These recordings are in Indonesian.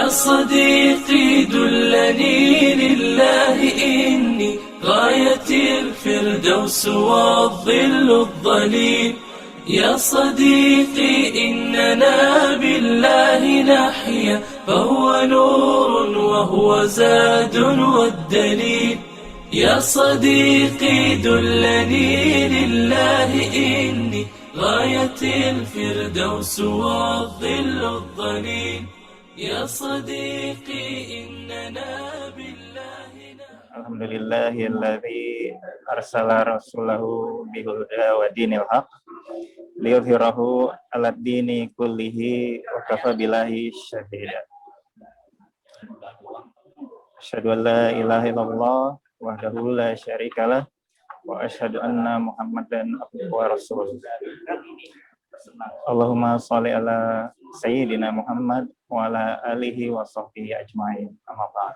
يا صديقي دلني لله إني غاية الفردوس والظل الظليل. يا صديقي إننا بالله نحيا فهو نور وهو زاد والدليل. يا صديقي دلني لله إني غاية الفردوس والظل الظليل. يا صديقي إننا بالله Alhamdulillahilladzi arsala rasulahu bihul-huda wa dinil haq liyudhhirahu 'alad dini kullihi wa kafa billahi syahida. Asyhadu an la ilaha illallah wahdahu la syarikalah wa asyhadu anna Muhammadan abduhu wa rasuluh. Allahumma shalli ala sayyidina Muhammad wa ala alihi wa sahbihi ajmain. Amma ba'd.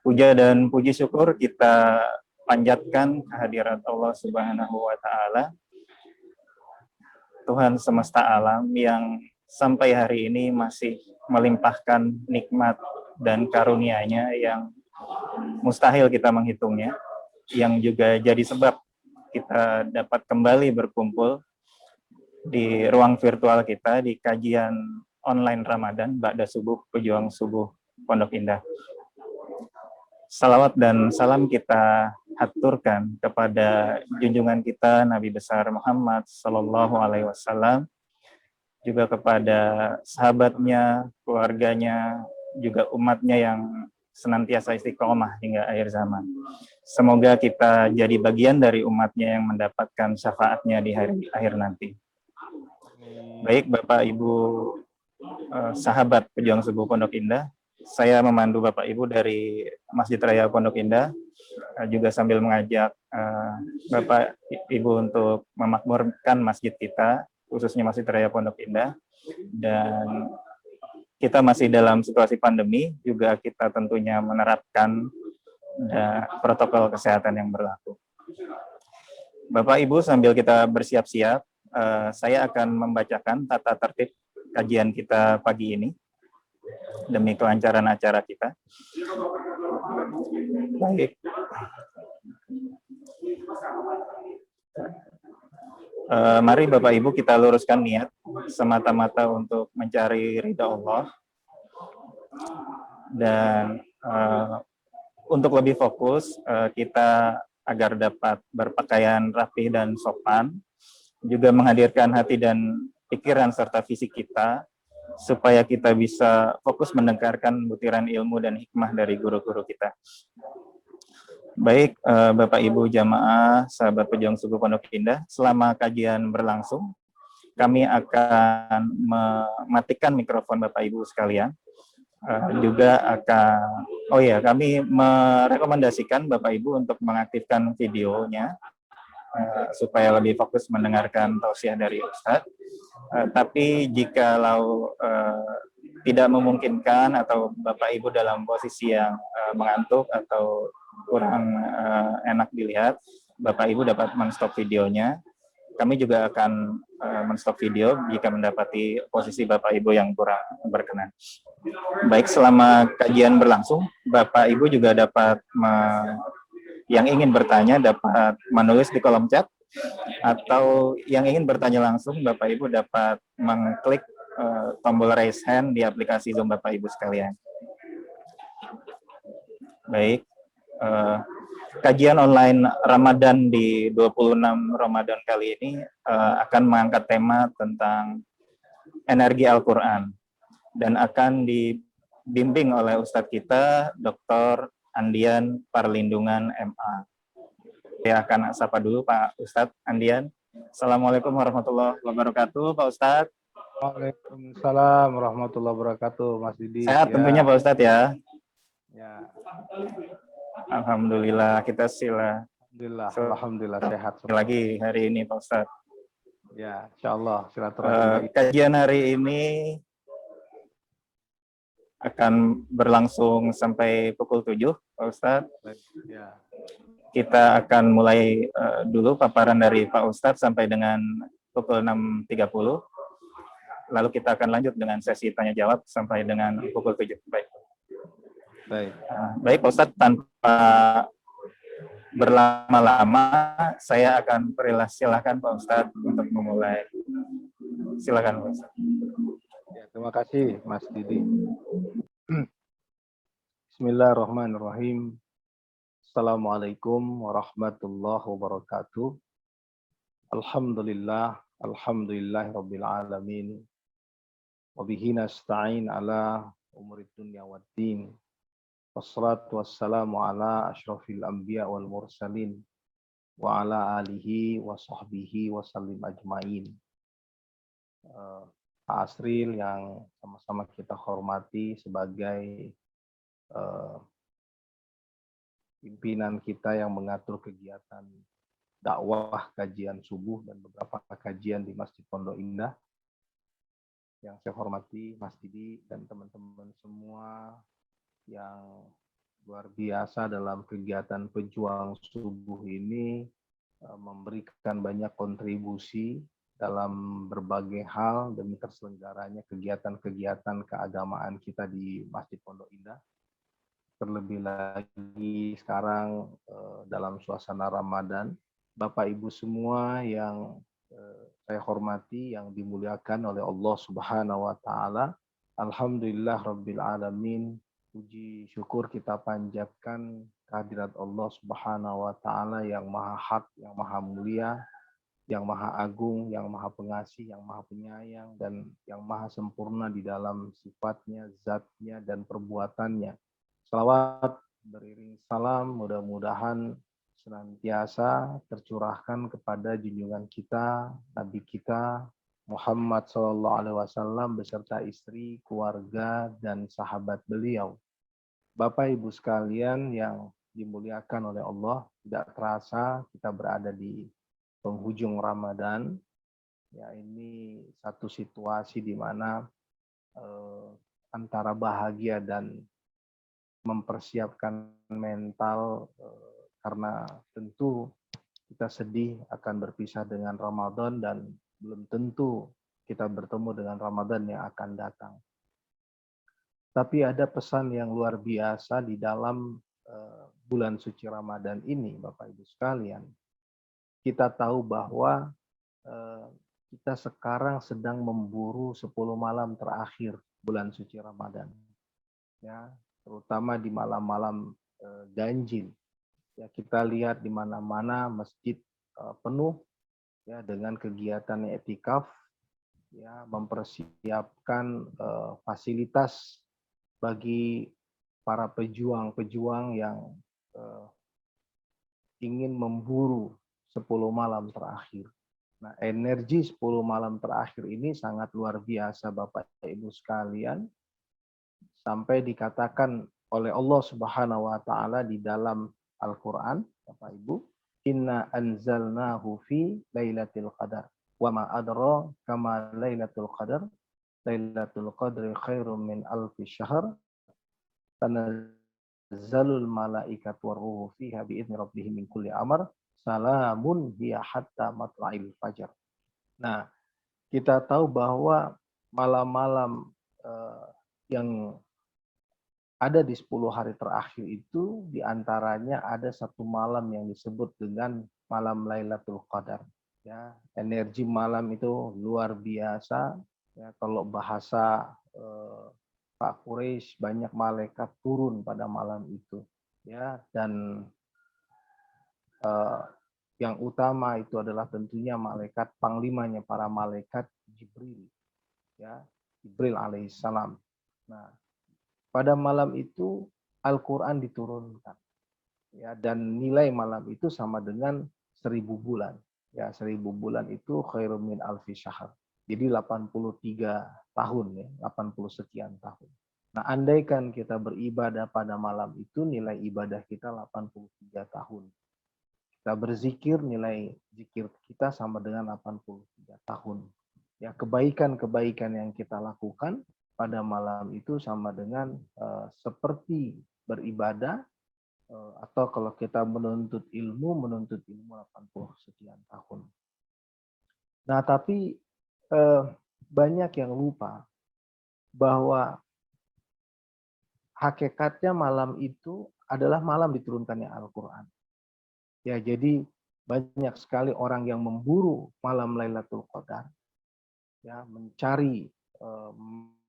Puja dan puji syukur kita panjatkan kehadirat Allah Subhanahu wa taala, Tuhan semesta alam yang sampai hari ini masih melimpahkan nikmat dan karunia-Nya yang mustahil kita menghitungnya, yang juga jadi sebab kita dapat kembali berkumpul di ruang virtual kita di kajian online Ramadan Ba'da Subuh Pejuang Subuh Pondok Indah. Salawat dan salam kita haturkan kepada junjungan kita Nabi besar Muhammad Sallallahu Alaihi Wasallam, juga kepada sahabatnya, keluarganya, juga umatnya yang senantiasa istiqomah hingga akhir zaman. Semoga kita jadi bagian dari umatnya yang mendapatkan syafaatnya di hari akhir nanti. Baik Bapak Ibu sahabat Pejuang Subuh Pondok Indah, saya memandu Bapak Ibu dari Masjid Raya Pondok Indah, juga sambil mengajak Bapak Ibu untuk memakmurkan masjid kita, khususnya Masjid Raya Pondok Indah. Dan kita masih dalam situasi pandemi, juga kita tentunya menerapkan protokol kesehatan yang berlaku. Bapak Ibu, sambil kita bersiap-siap, saya akan membacakan tata tertib kajian kita pagi ini demi kelancaran acara kita. Baik. Mari Bapak Ibu kita luruskan niat semata-mata untuk mencari ridha Allah, dan untuk lebih fokus kita agar dapat berpakaian rapi dan sopan, juga menghadirkan hati dan pikiran serta fisik kita supaya kita bisa fokus mendengarkan butiran ilmu dan hikmah dari guru-guru kita. Baik, Bapak Ibu jamaah, sahabat Pejuang Subuh Pondok Indah, selama kajian berlangsung, kami akan mematikan mikrofon Bapak Ibu sekalian. Juga akan, kami merekomendasikan Bapak Ibu untuk mengaktifkan videonya supaya lebih fokus mendengarkan tausiah dari Ustadz. Tapi jikalau tidak memungkinkan atau Bapak Ibu dalam posisi yang mengantuk atau kurang enak dilihat, Bapak Ibu dapat men-stop videonya. Kami juga akan men-stop video jika mendapati posisi Bapak Ibu yang kurang berkenan. Baik, selama kajian berlangsung, Bapak Ibu juga dapat yang ingin bertanya dapat menulis di kolom chat, atau yang ingin bertanya langsung, Bapak Ibu dapat mengklik tombol raise hand di aplikasi Zoom Bapak Ibu sekalian. Baik, kajian online Ramadan di 26 Ramadan kali ini akan mengangkat tema tentang energi Al-Quran, dan akan dibimbing oleh Ustadz kita, Dr. Andian Parlindungan MA. Saya akan sapa dulu Pak Ustadz Andian. Assalamualaikum warahmatullahi wabarakatuh, Pak Ustadz. Waalaikumsalam warahmatullahi wabarakatuh, Mas Didi. Sehat tentunya Pak Ustadz ya. Ya. Alhamdulillah, kita Alhamdulillah sehat. Lagi hari ini Pak Ustadz. Ya, insyaallah silaturahmi. Kajian hari ini akan berlangsung sampai pukul 7, Pak Ustadz. Ya. Kita akan mulai dulu paparan dari Pak Ustadz sampai dengan pukul 6.30. lalu kita akan lanjut dengan sesi tanya jawab sampai dengan pukul 7. Baik. Baik Pak Ustadz, tanpa berlama-lama saya akan silakan Pak Ustadz untuk memulai. Silakan Pak Ustadz. Ya, terima kasih Mas Didi. Bismillahirrahmanirrahim. Assalamualaikum warahmatullahi wabarakatuh. Alhamdulillahirabbil alamin. Wa bihi nasta'in ala umurid dunya waddin. Wassalatu wassalamu ala asyrafil anbiya wal mursalin wa ala alihi wa sahbihi wa sallim ajmain. Pak Asril yang sama-sama kita hormati sebagai pimpinan kita yang mengatur kegiatan dakwah, kajian subuh, dan beberapa kajian di Masjid Pondok Indah. Yang saya hormati Mas Didi dan teman-teman semua yang luar biasa dalam kegiatan pejuang subuh ini, memberikan banyak kontribusi dalam berbagai hal demi terselenggaranya kegiatan-kegiatan keagamaan kita di Masjid Pondok Indah. Terlebih lagi sekarang dalam suasana Ramadan, Bapak Ibu semua yang saya hormati, yang dimuliakan oleh Allah Subhanahu wa taala. Alhamdulillah rabbil alamin. Puji syukur kita panjatkan kehadirat Allah Subhanahu wa taala yang maha hak, yang maha mulia, yang maha agung, yang maha pengasih, yang maha penyayang, dan yang maha sempurna di dalam sifatnya, zatnya, dan perbuatannya. Salawat beriring salam mudah-mudahan senantiasa tercurahkan kepada junjungan kita, Nabi kita, Muhammad SAW beserta istri, keluarga, dan sahabat beliau. Bapak Ibu sekalian yang dimuliakan oleh Allah, tidak terasa kita berada di penghujung Ramadan. Ya, ini satu situasi di mana antara bahagia dan mempersiapkan mental, karena tentu kita sedih akan berpisah dengan Ramadan dan belum tentu kita bertemu dengan Ramadan yang akan datang. Tapi ada pesan yang luar biasa di dalam bulan suci Ramadan ini, Bapak Ibu sekalian. Kita tahu bahwa kita sekarang sedang memburu 10 malam terakhir bulan suci Ramadan. Ya, terutama di malam-malam ganjil. Ya, kita lihat di mana-mana masjid penuh ya dengan kegiatan i'tikaf, ya, mempersiapkan fasilitas bagi para pejuang-pejuang yang ingin memburu 10 malam terakhir. Nah, energi 10 malam terakhir ini sangat luar biasa Bapak Ibu sekalian, sampai dikatakan oleh Allah Subhanahu wa taala di dalam Al-Qur'an, Bapak Ibu, inna anzalnahu fi lailatul qadar wa ma adraka ma lailatul qadar lailatul qadri khairum min alfi syahr tanazzalul malaikatu waruhu fiha biidzni rabbihim min kulli amr salamun hiya hatta matla'il fajar. Nah, kita tahu bahwa malam-malam yang ada di 10 hari terakhir itu diantaranya ada satu malam yang disebut dengan malam Lailatul Qadar. Ya, energi malam itu luar biasa. Ya, kalau bahasa Pak Quraisy, banyak malaikat turun pada malam itu. Ya, dan yang utama itu adalah tentunya malaikat panglimanya para malaikat Jibril. Ya, Jibril alaihissalam. Nah, pada malam itu Al-Quran diturunkan, ya, dan nilai malam itu sama dengan 1000 bulan. Ya, 1000 bulan itu khairum min alfi syahr. Jadi 83 tahun, ya, 80 sekian tahun. Nah, andaikan kita beribadah pada malam itu, nilai ibadah kita 83 tahun. Kita berzikir, nilai zikir kita sama dengan 83 tahun. Ya, kebaikan-kebaikan yang kita lakukan pada malam itu sama dengan seperti beribadah, atau kalau kita menuntut ilmu 80 sekian tahun. Nah, tapi banyak yang lupa bahwa hakikatnya malam itu adalah malam diturunkannya Al-Quran. Ya, jadi banyak sekali orang yang memburu malam Lailatul Qadar, ya, mencari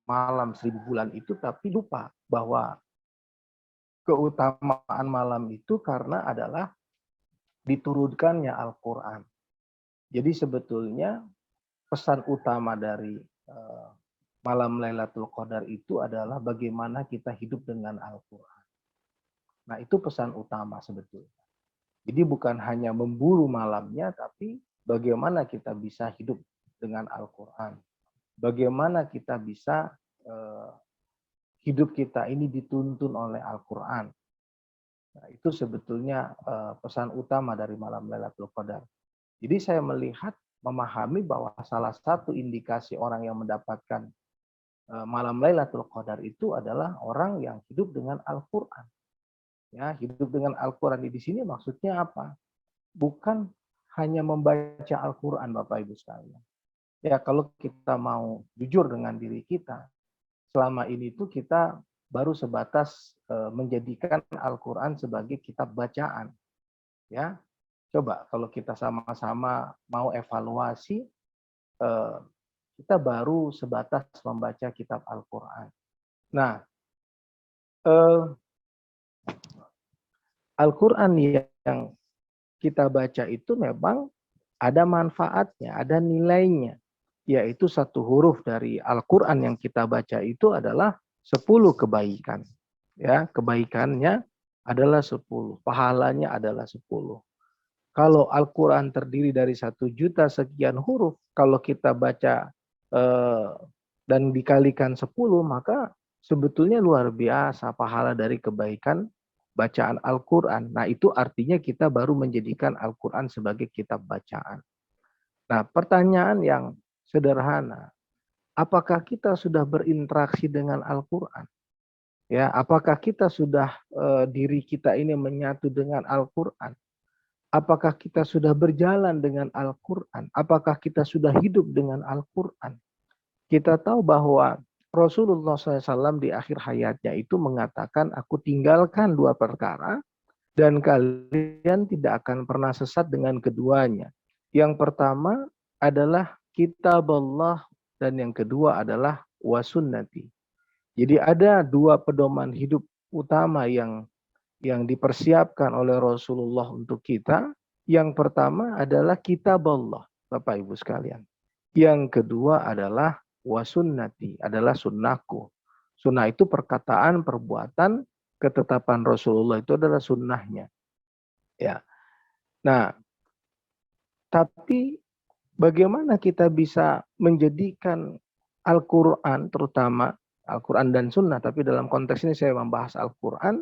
malam 1000 bulan itu, tapi lupa bahwa keutamaan malam itu karena adalah diturunkannya Al-Quran. Jadi sebetulnya pesan utama dari malam Lailatul Qadar itu adalah bagaimana kita hidup dengan Al-Quran. Nah, itu pesan utama sebetulnya. Jadi bukan hanya memburu malamnya, tapi bagaimana kita bisa hidup dengan Al-Quran. Bagaimana kita bisa hidup kita ini dituntun oleh Al-Quran. Nah, itu sebetulnya pesan utama dari malam Lailatul Qadar. Jadi saya melihat, memahami bahwa salah satu indikasi orang yang mendapatkan malam Lailatul Qadar itu adalah orang yang hidup dengan Al-Quran. Ya, hidup dengan Al-Quran di sini maksudnya apa? Bukan hanya membaca Al-Quran, Bapak Ibu sekalian. Ya, kalau kita mau jujur dengan diri kita, selama ini tuh kita baru sebatas menjadikan Al-Quran sebagai kitab bacaan. Ya, coba kalau kita sama-sama mau evaluasi, kita baru sebatas membaca kitab Al-Quran. Nah, Al-Quran yang kita baca itu memang ada manfaatnya, ada nilainya. Yaitu satu huruf dari Al-Quran yang kita baca itu adalah 10 kebaikan. Ya, kebaikannya adalah 10, pahalanya adalah 10. Kalau Al-Quran terdiri dari 1 juta sekian huruf, kalau kita baca dan dikalikan 10, maka sebetulnya luar biasa pahala dari kebaikan bacaan Al-Quran. Nah, itu artinya kita baru menjadikan Al-Quran sebagai kitab bacaan. Nah, pertanyaan yang sederhana, apakah kita sudah berinteraksi dengan Al-Quran? Ya, apakah kita sudah diri kita ini menyatu dengan Al-Quran? Apakah kita sudah berjalan dengan Al-Quran? Apakah kita sudah hidup dengan Al-Quran? Kita tahu bahwa Rasulullah SAW di akhir hayatnya itu mengatakan, aku tinggalkan 2 perkara dan kalian tidak akan pernah sesat dengan keduanya. Yang pertama adalah kitab Allah dan yang kedua adalah wasunnati. Jadi ada 2 pedoman hidup utama yang dipersiapkan oleh Rasulullah untuk kita. Yang pertama adalah kitab Allah, Bapak Ibu sekalian. Yang kedua adalah wasunnati, adalah sunnahku. Sunnah itu perkataan, perbuatan, ketetapan Rasulullah itu adalah sunnahnya. Ya. Nah, tapi bagaimana kita bisa menjadikan Al-Quran, terutama Al-Quran dan Sunnah, tapi dalam konteks ini saya membahas Al-Quran,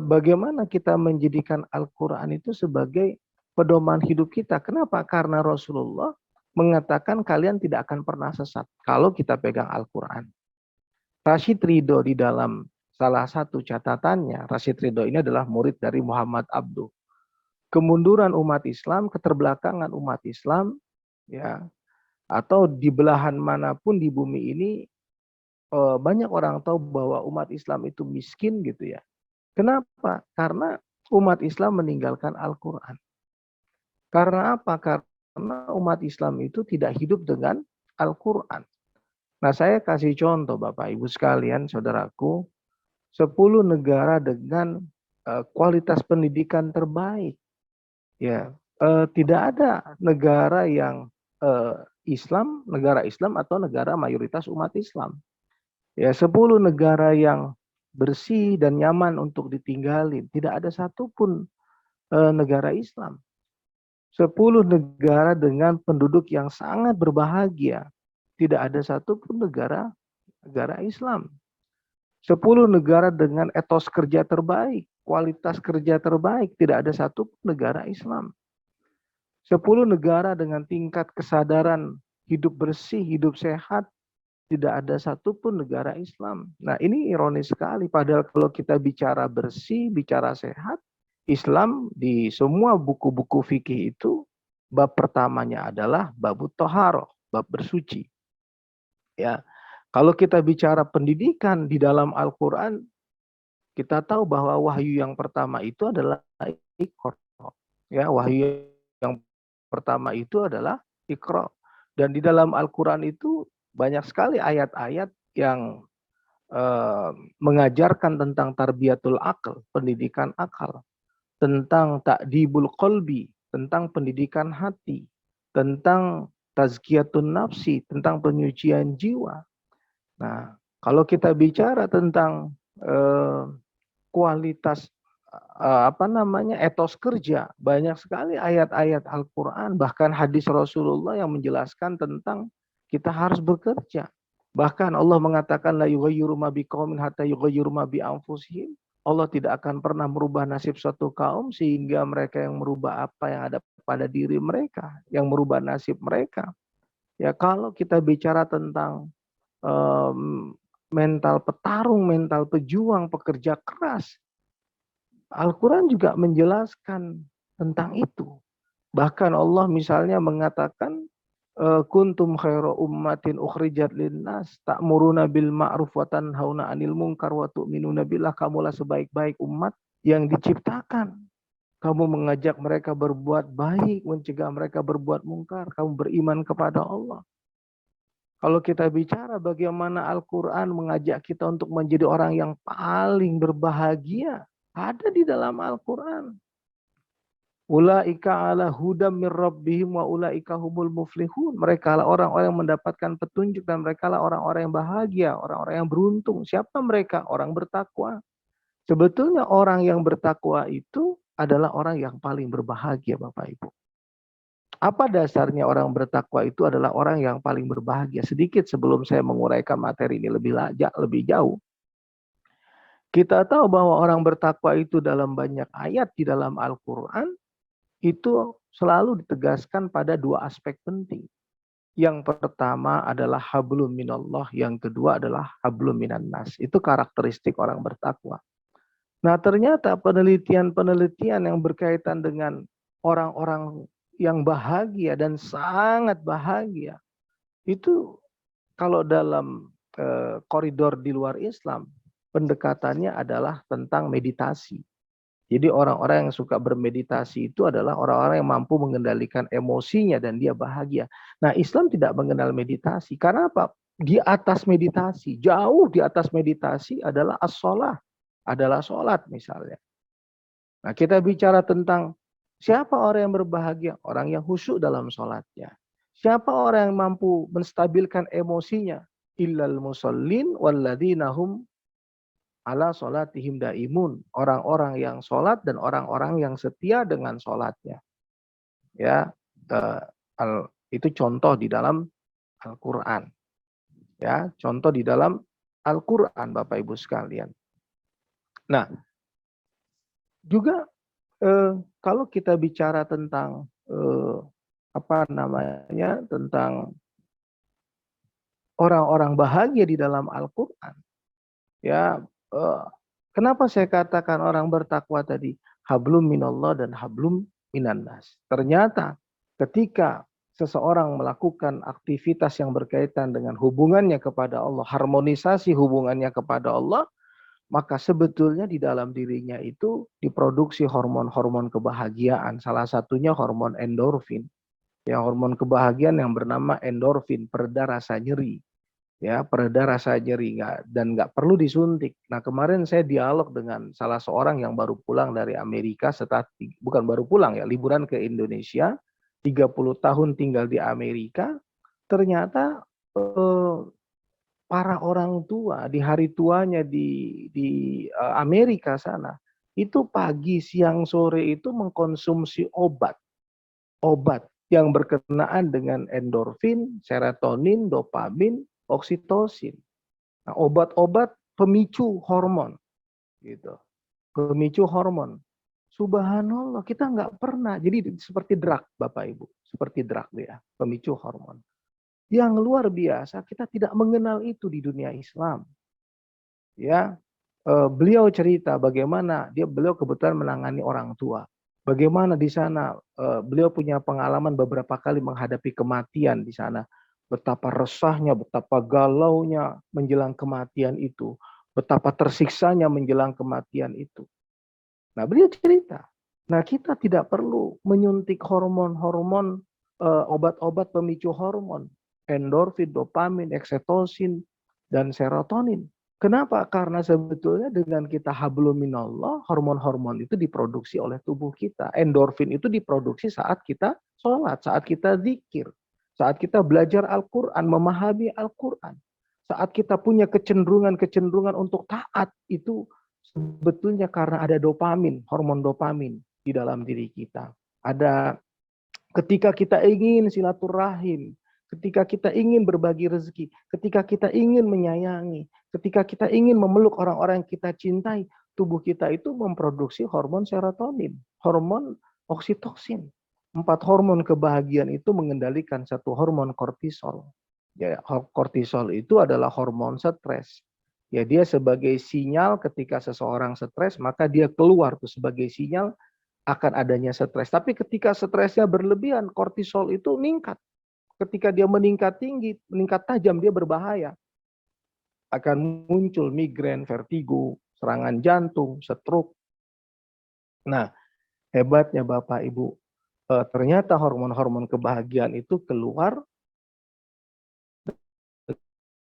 bagaimana kita menjadikan Al-Quran itu sebagai pedoman hidup kita. Kenapa? Karena Rasulullah mengatakan kalian tidak akan pernah sesat kalau kita pegang Al-Quran. Rashid Ridho di dalam salah satu catatannya, Rashid Ridho ini adalah murid dari Muhammad Abduh. Kemunduran umat Islam, keterbelakangan umat Islam, ya, atau di belahan manapun di bumi ini, banyak orang tahu bahwa umat Islam itu miskin gitu ya. Kenapa? Karena umat Islam meninggalkan Al-Quran. Karena apa? Karena umat Islam itu tidak hidup dengan Al-Quran. Nah, saya kasih contoh Bapak Ibu sekalian, saudaraku, 10 negara dengan kualitas pendidikan terbaik. Ya, tidak ada negara yang Islam, negara Islam atau negara mayoritas umat Islam. Ya, 10 negara yang bersih dan nyaman untuk ditinggalin. Tidak ada satupun negara Islam. 10 negara dengan penduduk yang sangat berbahagia. Tidak ada satupun negara Islam. 10 negara dengan etos kerja terbaik, kualitas kerja terbaik. Tidak ada satupun negara Islam. 10 negara dengan tingkat kesadaran hidup bersih, hidup sehat. Tidak ada satupun negara Islam. Nah, ini ironis sekali. Padahal kalau kita bicara bersih, bicara sehat, Islam di semua buku-buku fikih itu, bab pertamanya adalah bab thaharah, bab bersuci. Ya, kalau kita bicara pendidikan di dalam Al-Quran, kita tahu bahwa wahyu yang pertama itu adalah Iqra. Ya, wahyu yang pertama itu adalah Iqra. Dan di dalam Al-Quran itu banyak sekali ayat-ayat yang mengajarkan tentang tarbiyatul akal, pendidikan akal, tentang ta'dibul qalbi, tentang pendidikan hati, tentang tazkiyatun nafsi, tentang penyucian jiwa. Nah, kalau kita bicara tentang kualitas etos kerja, banyak sekali ayat-ayat Al-Quran, bahkan hadis Rasulullah yang menjelaskan tentang kita harus bekerja. Bahkan Allah mengatakan la yughayyiru ma biqaumin hatta yughayyiru ma bi anfusihim. Allah tidak akan pernah merubah nasib suatu kaum sehingga mereka yang merubah apa yang ada pada diri mereka, yang merubah nasib mereka. Ya, kalau kita bicara tentang mental petarung, mental pejuang, pekerja keras, Al-Quran juga menjelaskan tentang itu. Bahkan Allah misalnya mengatakan kuntum khairu ummatin ukhrijat linnas ta'muruna bil ma'ruf wa tanhauna 'anil munkar wa tu'minuna billah. Kamulah sebaik-baik umat yang diciptakan. Kamu mengajak mereka berbuat baik, mencegah mereka berbuat mungkar. Kamu beriman kepada Allah. Kalau kita bicara bagaimana Al-Quran mengajak kita untuk menjadi orang yang paling berbahagia, ada di dalam Al-Quran. Ulaika ala hudam min rabbihim wa ulaika humul muflihun. Mereka lah orang-orang yang mendapatkan petunjuk dan mereka lah orang-orang yang bahagia, orang-orang yang beruntung. Siapa mereka? Orang bertakwa. Sebetulnya orang yang bertakwa itu adalah orang yang paling berbahagia, Bapak Ibu. Apa dasarnya orang bertakwa itu adalah orang yang paling berbahagia? Sedikit sebelum saya menguraikan materi ini lebih jauh. Kita tahu bahwa orang bertakwa itu dalam banyak ayat di dalam Al-Quran itu selalu ditegaskan pada dua aspek penting. Yang pertama adalah hablum minallah, yang kedua adalah hablum minan nas. Itu karakteristik orang bertakwa. Nah, ternyata penelitian-penelitian yang berkaitan dengan orang-orang yang bahagia dan sangat bahagia itu kalau dalam koridor di luar Islam, pendekatannya adalah tentang meditasi. Jadi orang-orang yang suka bermeditasi itu adalah orang-orang yang mampu mengendalikan emosinya dan dia bahagia. Nah, Islam tidak mengenal meditasi. Karena apa? Di atas meditasi, jauh di atas meditasi adalah as-sholah, adalah sholat misalnya. Nah, kita bicara tentang siapa orang yang berbahagia? Orang yang khusyuk dalam sholatnya. Siapa orang yang mampu menstabilkan emosinya? Illal musallin walladzina hum ala sholatihim daimun. Orang-orang yang sholat dan orang-orang yang setia dengan sholatnya. Ya, itu contoh di dalam Al-Quran. Ya, contoh di dalam Al-Quran, Bapak Ibu sekalian. Nah, juga kalau kita bicara tentang tentang orang-orang bahagia di dalam Al-Quran, ya. Kenapa saya katakan orang bertakwa tadi hablum minallah dan hablum minan nas? Ternyata ketika seseorang melakukan aktivitas yang berkaitan dengan hubungannya kepada Allah, harmonisasi hubungannya kepada Allah, maka sebetulnya di dalam dirinya itu diproduksi hormon-hormon kebahagiaan. Salah satunya hormon endorfin. Ya, hormon kebahagiaan yang bernama endorfin, pereda rasa nyeri. Ya, pereda rasa nyeri dan nggak perlu disuntik. Nah, kemarin saya dialog dengan salah seorang yang baru pulang dari Amerika bukan baru pulang ya, liburan ke Indonesia, 30 tahun tinggal di Amerika. Ternyata para orang tua di hari tuanya di Amerika sana, itu pagi, siang, sore itu mengkonsumsi obat yang berkenaan dengan endorfin, serotonin, dopamin, oksitosin. Nah, obat-obat pemicu hormon, gitu. Pemicu hormon. Subhanallah, kita nggak pernah. Jadi seperti drug, Bapak Ibu, seperti drug ya, pemicu hormon. Yang luar biasa, kita tidak mengenal itu di dunia Islam. Ya, beliau cerita bagaimana beliau kebetulan menangani orang tua. Bagaimana di sana beliau punya pengalaman beberapa kali menghadapi kematian di sana. betapa resahnya, betapa galaunya menjelang kematian itu, betapa tersiksanya menjelang kematian itu. Nah, beliau cerita. Nah, kita tidak perlu menyuntik hormon-hormon, obat-obat pemicu hormon, endorfin, dopamin, oksitosin, dan serotonin. Kenapa? Karena sebetulnya dengan kita hablum minallah, hormon-hormon itu diproduksi oleh tubuh kita. Endorfin itu diproduksi saat kita sholat, saat kita zikir, saat kita belajar Al-Quran, memahami Al-Quran. Saat kita punya kecenderungan untuk taat, itu sebetulnya karena ada dopamin, hormon dopamin di dalam diri kita. Ada ketika kita ingin silaturahim, ketika kita ingin berbagi rezeki, ketika kita ingin menyayangi, ketika kita ingin memeluk orang-orang yang kita cintai, tubuh kita itu memproduksi hormon serotonin, hormon oksitosin. 4 hormon kebahagiaan itu mengendalikan satu hormon kortisol. Ya, kortisol itu adalah hormon stres. Ya, dia sebagai sinyal ketika seseorang stres, maka dia keluar tuh sebagai sinyal akan adanya stres. Tapi ketika stresnya berlebihan, kortisol itu meningkat. Ketika dia meningkat tinggi, meningkat tajam, dia berbahaya. Akan muncul migrain, vertigo, serangan jantung, stroke. Nah, hebatnya Bapak Ibu, ternyata hormon-hormon kebahagiaan itu keluar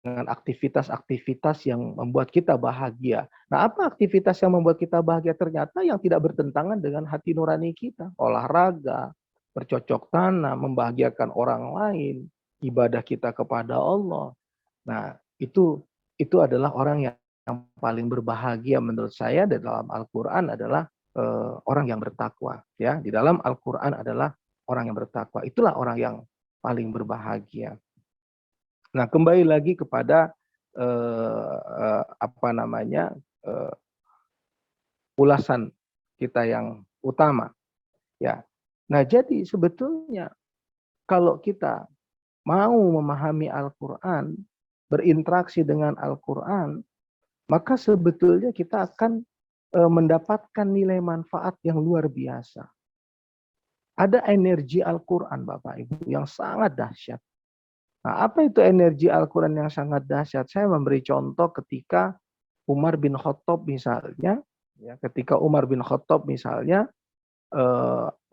dengan aktivitas-aktivitas yang membuat kita bahagia. Nah, apa aktivitas yang membuat kita bahagia? Ternyata yang tidak bertentangan dengan hati nurani kita. Olahraga, bercocok tanam, membahagiakan orang lain, ibadah kita kepada Allah. Nah, itu adalah orang yang paling berbahagia menurut saya di dalam Al-Quran adalah orang yang bertakwa. Ya, di dalam Al-Quran adalah orang yang bertakwa. Itulah orang yang paling berbahagia. Nah, kembali lagi kepada ulasan kita yang utama, ya. Nah, jadi sebetulnya kalau kita mau memahami Al-Quran, berinteraksi dengan Al-Quran, maka sebetulnya kita akan mendapatkan nilai manfaat yang luar biasa. Ada energi Al-Quran, Bapak Ibu, yang sangat dahsyat. Nah, apa itu energi Al-Quran yang sangat dahsyat? Saya memberi contoh ketika Umar bin Khattab misalnya, ya, ketika Umar bin Khattab misalnya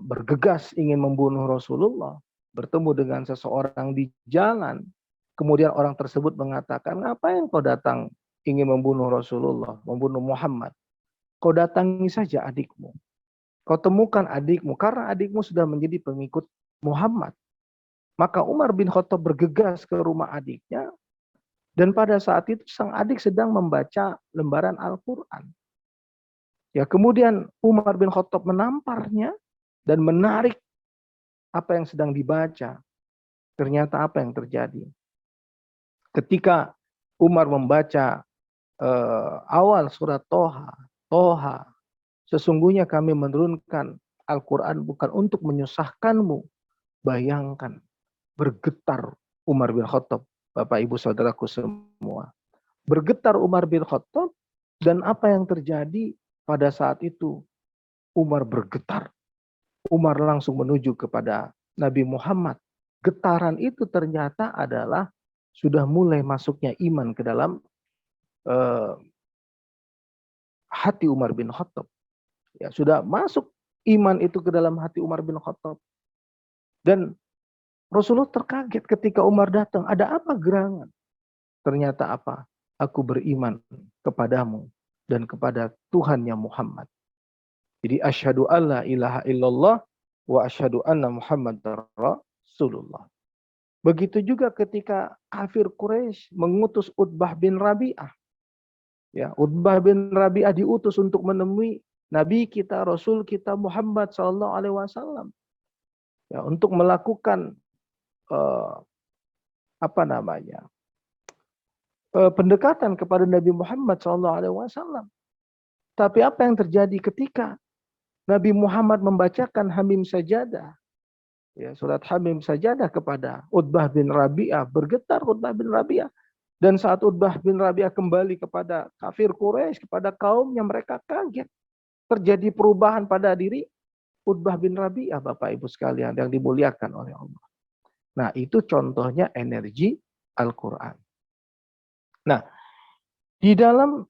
bergegas ingin membunuh Rasulullah, bertemu dengan seseorang di jalan, kemudian orang tersebut mengatakan, ngapain kau datang ingin membunuh Rasulullah, membunuh Muhammad? Kau datangi saja adikmu. Kau temukan adikmu, karena adikmu sudah menjadi pengikut Muhammad. Maka Umar bin Khattab bergegas ke rumah adiknya, dan pada saat itu sang adik sedang membaca lembaran Al-Quran. Ya, kemudian Umar bin Khattab menamparnya dan menarik apa yang sedang dibaca. Ternyata apa yang terjadi? Ketika Umar membaca awal surat Toha, sesungguhnya kami menurunkan Al-Quran bukan untuk menyusahkanmu. Bayangkan, bergetar Umar bin Khattab, Bapak Ibu Saudaraku semua. Bergetar Umar bin Khattab, dan apa yang terjadi pada saat itu? Umar bergetar. Umar langsung menuju kepada Nabi Muhammad. Getaran itu ternyata adalah sudah mulai masuknya iman ke dalam hati Umar bin Khattab. Ya, sudah masuk iman itu ke dalam hati Umar bin Khattab. Dan Rasulullah terkaget ketika Umar datang. Ada apa gerangan? Ternyata apa? Aku beriman kepadamu dan kepada Tuhannya Muhammad. Jadi asyhadu alla ilaha illallah wa asyhadu anna Muhammadar Rasulullah. Begitu juga ketika kafir Quraisy mengutus Utbah bin Rabi'ah. Ya, Utbah bin Rabi'ah diutus untuk menemui Nabi kita, Rasul kita Muhammad sallallahu alaihi wasallam. Ya, untuk melakukan pendekatan kepada Nabi Muhammad SAW. Tapi apa yang terjadi ketika Nabi Muhammad membacakan Hamim Sajadah, ya, surat Hamim Sajadah kepada Utbah bin Rabi'ah, bergetar Utbah bin Rabi'ah. Dan saat Utbah bin Rabi'ah kembali kepada kafir Quraisy, kepada kaumnya, mereka kaget. Terjadi perubahan pada diri Utbah bin Rabi'ah, Bapak Ibu sekalian yang dimuliakan oleh Allah. Nah, itu contohnya energi Al-Quran. Nah, di dalam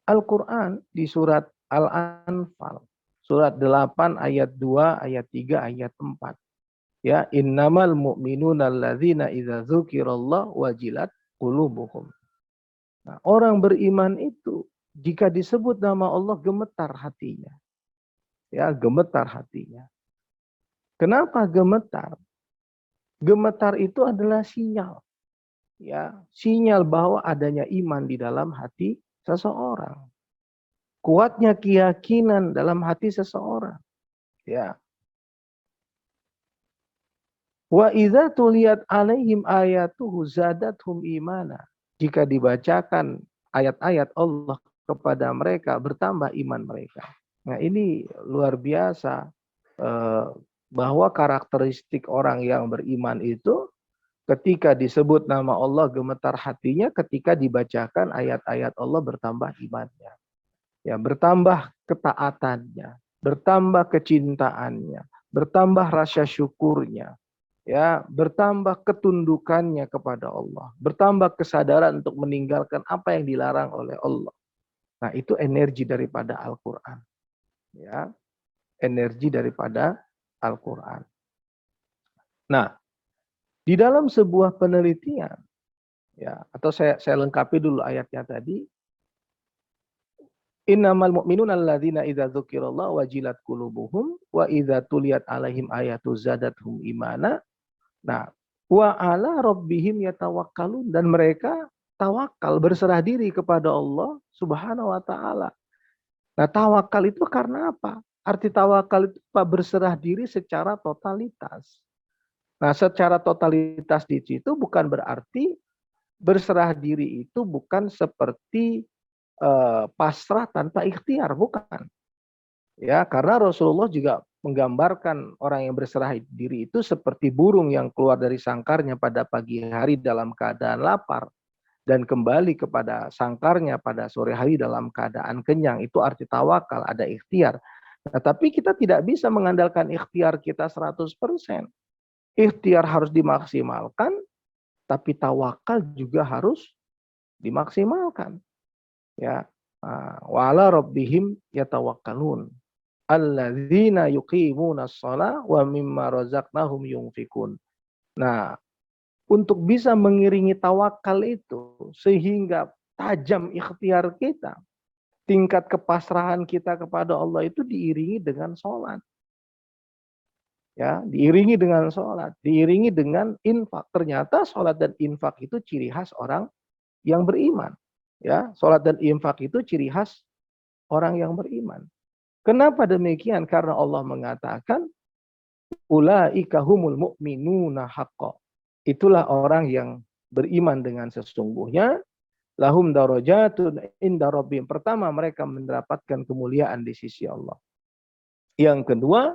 Al-Quran, di surat Al-Anfal, surat 8 ayat 2, ayat 3, ayat 4. Ya, innamal mu'minuna alladzina idza dzukirallah wajilat qulubuhum. Nah, orang beriman itu jika disebut nama Allah gemetar hatinya. Ya, gemetar hatinya. Kenapa gemetar? Gemetar itu adalah sinyal. Ya, sinyal bahwa adanya iman di dalam hati seseorang. Kuatnya keyakinan dalam hati seseorang. Ya. Wa idza tuliyat alaihim ayatuhu zadathum imana. Jika dibacakan ayat-ayat Allah kepada mereka, bertambah iman mereka. Nah, ini luar biasa bahwa karakteristik orang yang beriman itu ketika disebut nama Allah gemetar hatinya, ketika dibacakan ayat-ayat Allah bertambah imannya. Ya, bertambah ketaatannya, bertambah kecintaannya, bertambah rasa syukurnya, ya, bertambah ketundukannya kepada Allah, bertambah kesadaran untuk meninggalkan apa yang dilarang oleh Allah. Nah, itu energi daripada Al-Qur'an. Ya, energi daripada Al-Qur'an. Nah, di dalam sebuah penelitian, ya, atau saya lengkapi dulu ayatnya tadi. Innamal mu'minuna alladzina idza dzukirallahu wajilat qulubuhum wa idza tuliyat alaihim ayatu zadathum imana. Nah, wa ala rabbihim yatawakkalun, dan mereka tawakal, berserah diri kepada Allah Subhanahu wa taala. Nah, tawakal itu karena apa? Arti tawakal itu berserah diri secara totalitas. Nah, secara totalitas di situ bukan berarti berserah diri itu bukan seperti pasrah tanpa ikhtiar, bukan. Ya, karena Rasulullah juga menggambarkan orang yang berserah diri itu seperti burung yang keluar dari sangkarnya pada pagi hari dalam keadaan lapar dan kembali kepada sangkarnya pada sore hari dalam keadaan kenyang. Itu arti tawakal, ada ikhtiar. Nah, tapi kita tidak bisa mengandalkan ikhtiar kita 100%. Ikhtiar harus dimaksimalkan, tapi tawakal juga harus dimaksimalkan. Ya, wa ala rabbihim yatawakkalun alladzina yuqimunas shalah wa mimma razaqnahum yunfikun. Nah, untuk bisa mengiringi tawakal itu sehingga tajam ikhtiar kita, tingkat kepasrahan kita kepada Allah itu diiringi dengan sholat. Ya, diiringi dengan sholat, diiringi dengan infak. Ternyata sholat dan infak itu ciri khas orang yang beriman. Ya, sholat dan infak itu ciri khas orang yang beriman. Kenapa demikian? Karena Allah mengatakan, ulaika humul mu'minuna haqqa. Itulah orang yang beriman dengan sesungguhnya. Lahum darajatun inda rabbihim. Pertama, mereka mendapatkan kemuliaan di sisi Allah. Yang kedua,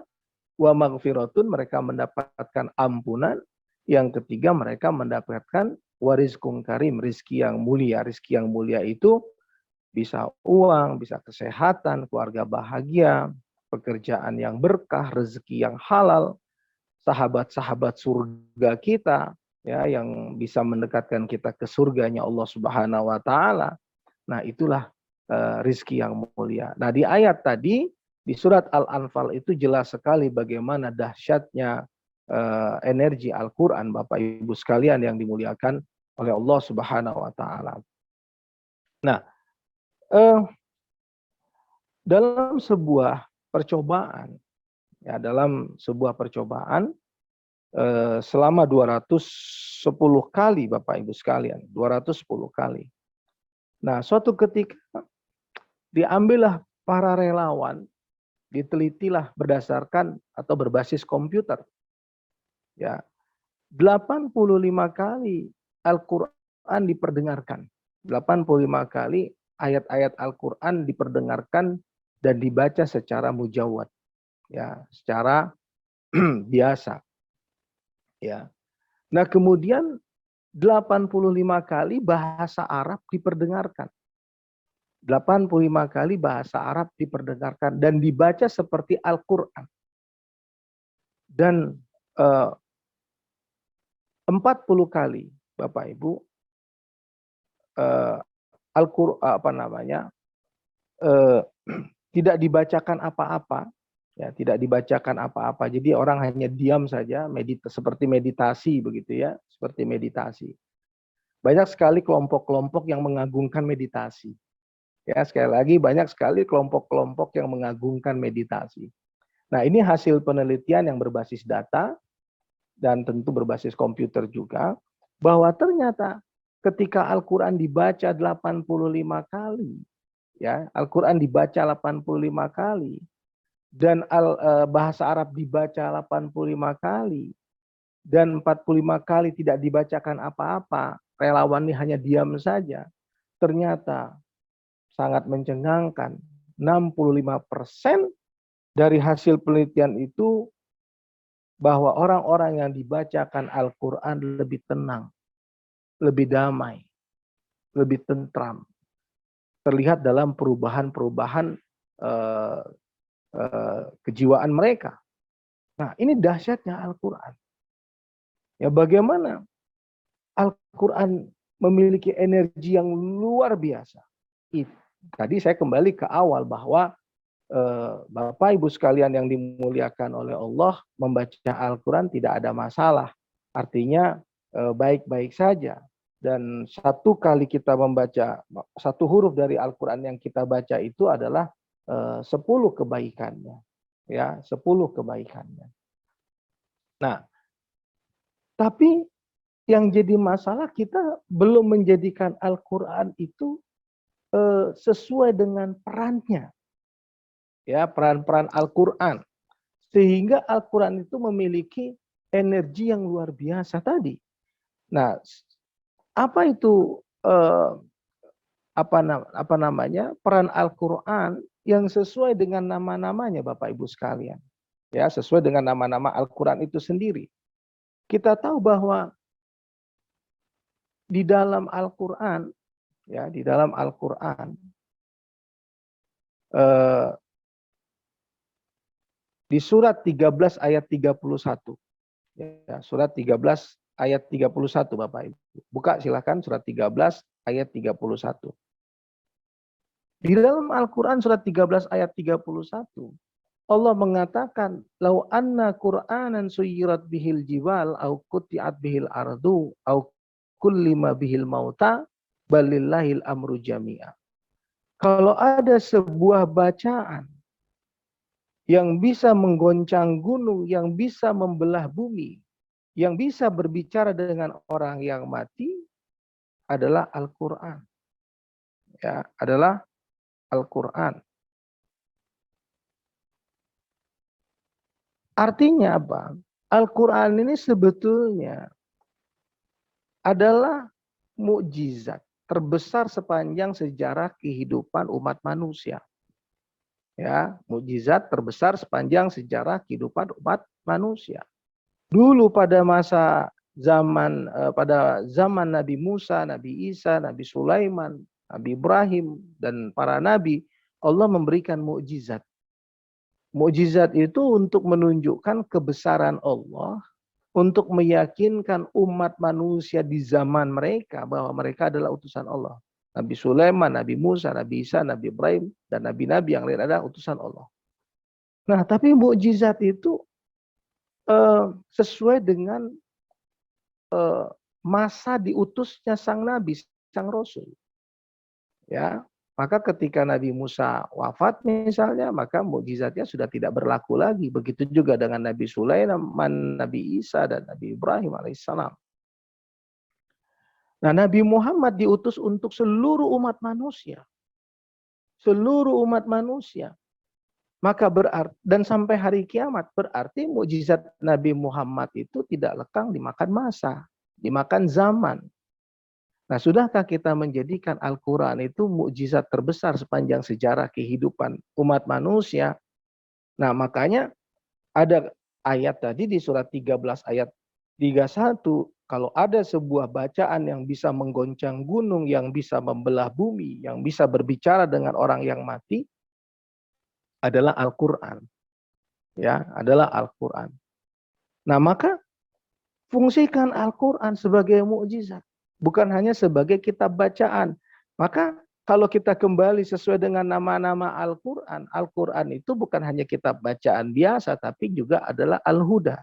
wa maghfiratun, mereka mendapatkan ampunan. Yang ketiga, mereka mendapatkan warizqun karim, rizki yang mulia. Rizki yang mulia itu bisa uang, bisa kesehatan, keluarga bahagia, pekerjaan yang berkah, rezeki yang halal, sahabat-sahabat surga kita, ya, yang bisa mendekatkan kita ke surganya Allah Subhanahu wa taala. Nah, itulah rizki yang mulia. Nah, di ayat tadi di surat Al-Anfal itu jelas sekali bagaimana dahsyatnya energi Al-Qur'an, Bapak Ibu sekalian yang dimuliakan oleh Allah Subhanahu wa taala. Nah, dalam sebuah percobaan, ya, dalam sebuah percobaan selama 210 kali, Bapak Ibu sekalian, 210 kali. Nah, suatu ketika diambillah para relawan, ditelitilah berdasarkan atau berbasis komputer. Ya, 85 kali Al-Qur'an diperdengarkan. 85 kali ayat-ayat Al-Qur'an diperdengarkan dan dibaca secara mujawwad. Ya, secara biasa. Ya. Nah, kemudian 85 kali bahasa Arab diperdengarkan. 85 kali bahasa Arab diperdengarkan dan dibaca seperti Al-Qur'an. Dan 40 kali, Bapak Ibu, Al-Qur'an tidak dibacakan apa-apa, ya, tidak dibacakan apa-apa. Jadi orang hanya diam saja, seperti meditasi begitu ya, seperti meditasi. Banyak sekali kelompok-kelompok yang mengagungkan meditasi. Ya, sekali lagi banyak sekali kelompok-kelompok yang mengagungkan meditasi. Nah, ini hasil penelitian yang berbasis data dan tentu berbasis komputer juga, bahwa ternyata ketika Al-Qur'an dibaca 85 kali, ya, Al-Qur'an dibaca 85 kali dan bahasa Arab dibaca 85 kali dan 45 kali tidak dibacakan apa-apa, relawan ini hanya diam saja. Ternyata sangat mencengangkan, 65% dari hasil penelitian itu bahwa orang-orang yang dibacakan Al-Qur'an lebih tenang, lebih damai, lebih tentram. Terlihat dalam perubahan-perubahan kejiwaan mereka. Nah, ini dahsyatnya Al-Qur'an. Ya, bagaimana Al-Qur'an memiliki energi yang luar biasa. Tadi saya kembali ke awal bahwa Bapak Ibu sekalian yang dimuliakan oleh Allah, membaca Al-Qur'an tidak ada masalah. Artinya baik-baik saja. Dan satu kali kita membaca satu huruf dari Al-Qur'an yang kita baca itu adalah 10 kebaikannya. Ya, 10 kebaikannya. Nah, tapi yang jadi masalah, kita belum menjadikan Al-Qur'an itu sesuai dengan perannya. Ya, peran-peran Al-Qur'an. Sehingga Al-Qur'an itu memiliki energi yang luar biasa tadi. Nah, apa itu apa namanya? Peran Al-Qur'an yang sesuai dengan nama-namanya, Bapak Ibu sekalian. Ya, sesuai dengan nama-nama Al-Qur'an itu sendiri. Kita tahu bahwa di dalam Al-Qur'an, ya, di dalam Al-Qur'an di surat 13 ayat 31. Ya, surat 13 ayat 31, Bapak Ibu. Buka silahkan surat 13 ayat 31. Di dalam Al-Qur'an surat 13 ayat 31, Allah mengatakan, "Lau anna Qur'anan suyirat bihil jibal au qutti'at bihil ardu au kullima bihil mauta balillahil amru jami'a." Kalau ada sebuah bacaan yang bisa menggoncang gunung, yang bisa membelah bumi, yang bisa berbicara dengan orang yang mati, adalah Al-Qur'an. Ya, adalah Al-Qur'an. Artinya apa? Al-Qur'an ini sebetulnya adalah mukjizat terbesar sepanjang sejarah kehidupan umat manusia. Ya, mukjizat terbesar sepanjang sejarah kehidupan umat manusia. Dulu pada zaman Nabi Musa, Nabi Isa, Nabi Sulaiman, Nabi Ibrahim dan para nabi, Allah memberikan mukjizat. Mukjizat itu untuk menunjukkan kebesaran Allah, untuk meyakinkan umat manusia di zaman mereka bahwa mereka adalah utusan Allah. Nabi Sulaiman, Nabi Musa, Nabi Isa, Nabi Ibrahim, dan nabi-nabi yang lain adalah utusan Allah. Nah, tapi mukjizat itu sesuai dengan masa diutusnya sang nabi, sang rasul. Ya, maka ketika Nabi Musa wafat misalnya, maka mukjizatnya sudah tidak berlaku lagi. Begitu juga dengan Nabi Sulaiman, Nabi Isa, dan Nabi Ibrahim alaihissalam. Nah, Nabi Muhammad diutus untuk seluruh umat manusia. Seluruh umat manusia. Maka berarti, dan sampai hari kiamat, berarti mukjizat Nabi Muhammad itu tidak lekang dimakan masa, dimakan zaman. Nah, sudahkah kita menjadikan Al-Qur'an itu mukjizat terbesar sepanjang sejarah kehidupan umat manusia? Nah, makanya ada ayat tadi di surat 13 ayat 31, kalau ada sebuah bacaan yang bisa menggoncang gunung, yang bisa membelah bumi, yang bisa berbicara dengan orang yang mati, adalah Al-Qur'an. Ya, adalah Al-Qur'an. Nah, maka Fungsikan Al-Quran sebagai mukjizat, bukan hanya sebagai kitab bacaan. Maka kalau kita kembali sesuai dengan nama-nama Al-Quran, Al-Quran itu bukan hanya kitab bacaan biasa, tapi juga adalah Al-Huda.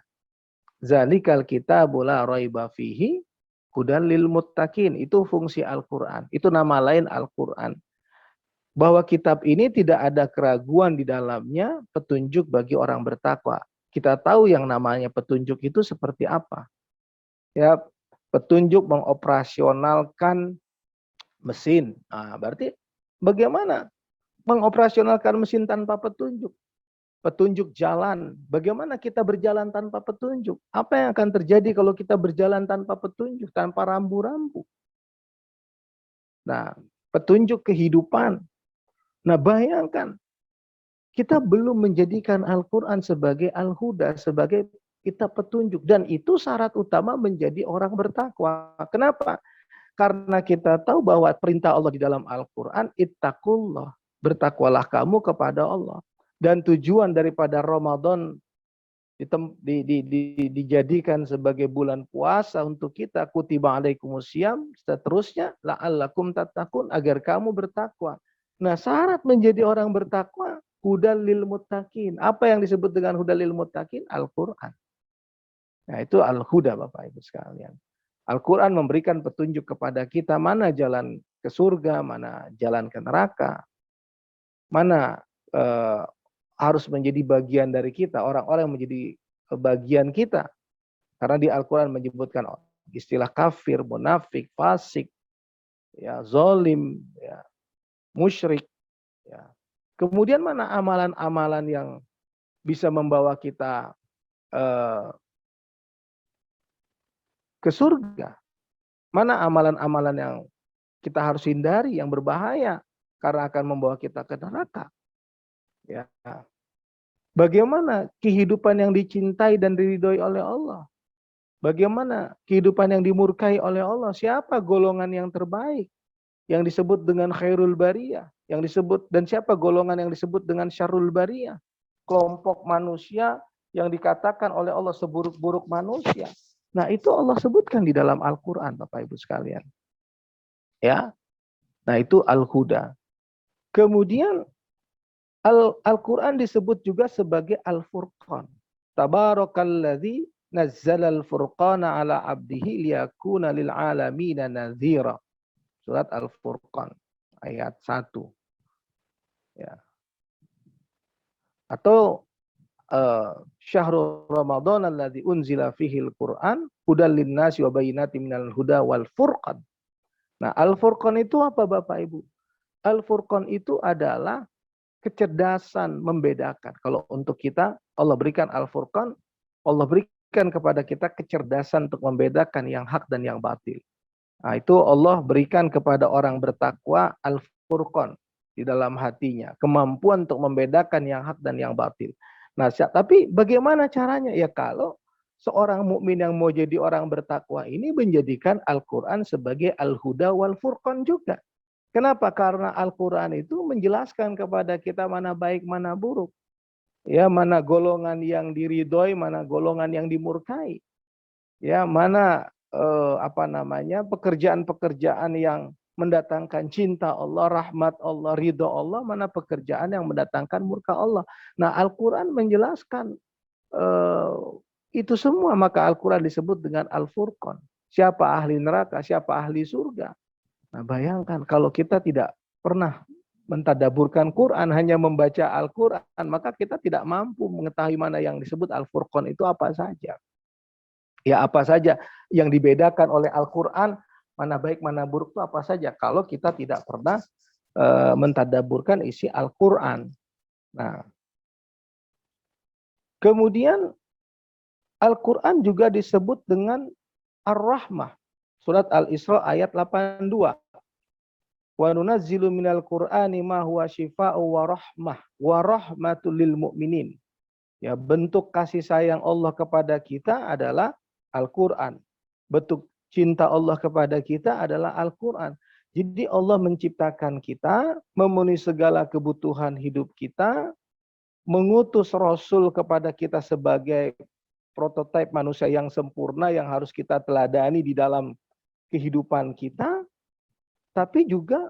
Zalikal kitabu la raiba fihi hudan lil muttaqin. Itu fungsi Al-Quran. Itu nama lain Al-Quran. Bahwa kitab ini tidak ada keraguan di dalamnya, petunjuk bagi orang bertakwa. Kita tahu yang namanya petunjuk itu seperti apa. Ya, petunjuk mengoperasionalkan mesin. Nah, berarti bagaimana mengoperasionalkan mesin tanpa petunjuk? Petunjuk jalan. Bagaimana kita berjalan tanpa petunjuk? Apa yang akan terjadi kalau kita berjalan tanpa petunjuk, tanpa rambu-rambu? Nah, petunjuk kehidupan. Nah, bayangkan, kita belum menjadikan Al-Quran sebagai Al-Huda, sebagai kitab petunjuk. Dan itu syarat utama menjadi orang bertakwa. Kenapa? Karena kita tahu bahwa perintah Allah di dalam Al-Quran, ittaqullah, bertakwalah kamu kepada Allah. Dan tujuan daripada Ramadan dijadikan sebagai bulan puasa untuk kita, kutiba alaikumusiyam, seterusnya, la'allakum tattaqun, agar kamu bertakwa. Nah, syarat menjadi orang bertakwa, hudal lil muttaqin. Apa yang disebut dengan hudal lil muttaqin? Al-Quran. Nah, itu Al-Huda, Bapak Ibu sekalian. Al-Quran memberikan petunjuk kepada kita mana jalan ke surga, mana jalan ke neraka, mana harus menjadi bagian dari kita, orang-orang yang menjadi bagian kita. Karena di Al-Quran menyebutkan istilah kafir, munafik, fasik, ya, zolim, ya, musyrik. Ya. Kemudian mana amalan-amalan yang bisa membawa kita ke surga? Mana amalan-amalan yang kita harus hindari, yang berbahaya karena akan membawa kita ke neraka? Ya. Bagaimana kehidupan yang dicintai dan diridhoi oleh Allah? Bagaimana kehidupan yang dimurkai oleh Allah? Siapa golongan yang terbaik yang disebut dengan khairul bariyah, yang disebut, dan siapa golongan yang disebut dengan syarrul bariyah? Kelompok manusia yang dikatakan oleh Allah seburuk-buruk manusia. Nah, itu Allah sebutkan di dalam Al-Quran, Bapak Ibu sekalian. Ya, nah itu Al-Huda. Kemudian Al-Quran disebut juga sebagai Al-Furqan. Tabarakalladzi nazzala al-furqana ala abdihi liyakuna lil alamina nadhira. Surat Al-Furqan ayat 1. Ya. Atau syahrul Ramadan alladzi unzila fihi al-Qur'an hudal linnasi wa bayyinatin minal huda wal furqan. Nah, Al-Furqan itu apa, Bapak Ibu? Al-Furqan itu adalah kecerdasan membedakan. Kalau untuk kita, Allah berikan Al-Furqan, Allah berikan kepada kita kecerdasan untuk membedakan yang hak dan yang batil. Nah, itu Allah berikan kepada orang bertakwa Al-Furqan di dalam hatinya, kemampuan untuk membedakan yang hak dan yang batil. Nah, tapi bagaimana caranya? Ya, kalau seorang mukmin yang mau jadi orang bertakwa ini menjadikan Al-Quran sebagai Al-Huda wal Furqan juga. Kenapa? Karena Al-Quran itu menjelaskan kepada kita mana baik, mana buruk. Ya, mana golongan yang diridhoi, mana golongan yang dimurkai. Ya, mana pekerjaan-pekerjaan yang mendatangkan cinta Allah, rahmat Allah, ridho Allah, mana pekerjaan yang mendatangkan murka Allah. Nah, Al-Quran menjelaskan itu semua, maka Al-Quran disebut dengan Al-Furqan. Siapa ahli neraka, siapa ahli surga. Nah, bayangkan kalau kita tidak pernah mentadaburkan Quran, hanya membaca Al-Quran, maka kita tidak mampu mengetahui mana yang disebut Al-Furqan itu apa saja. Ya, apa saja yang dibedakan oleh Al-Quran, mana baik, mana buruk itu apa saja. Kalau kita tidak pernah mentadaburkan isi Al-Quran. Nah, kemudian Al-Quran juga disebut dengan Ar-Rahmah. Surat Al-Isra ayat 82. Wa nunazzilu minal Qur'ani ma huwa syifaa'u wa rahmah wa rahmatul lil mu'minin. Ya, bentuk kasih sayang Allah kepada kita adalah Al-Quran. Bentuk cinta Allah kepada kita adalah Al-Quran. Jadi Allah menciptakan kita, memenuhi segala kebutuhan hidup kita, mengutus Rasul kepada kita sebagai prototipe manusia yang sempurna yang harus kita teladani di dalam kehidupan kita, tapi juga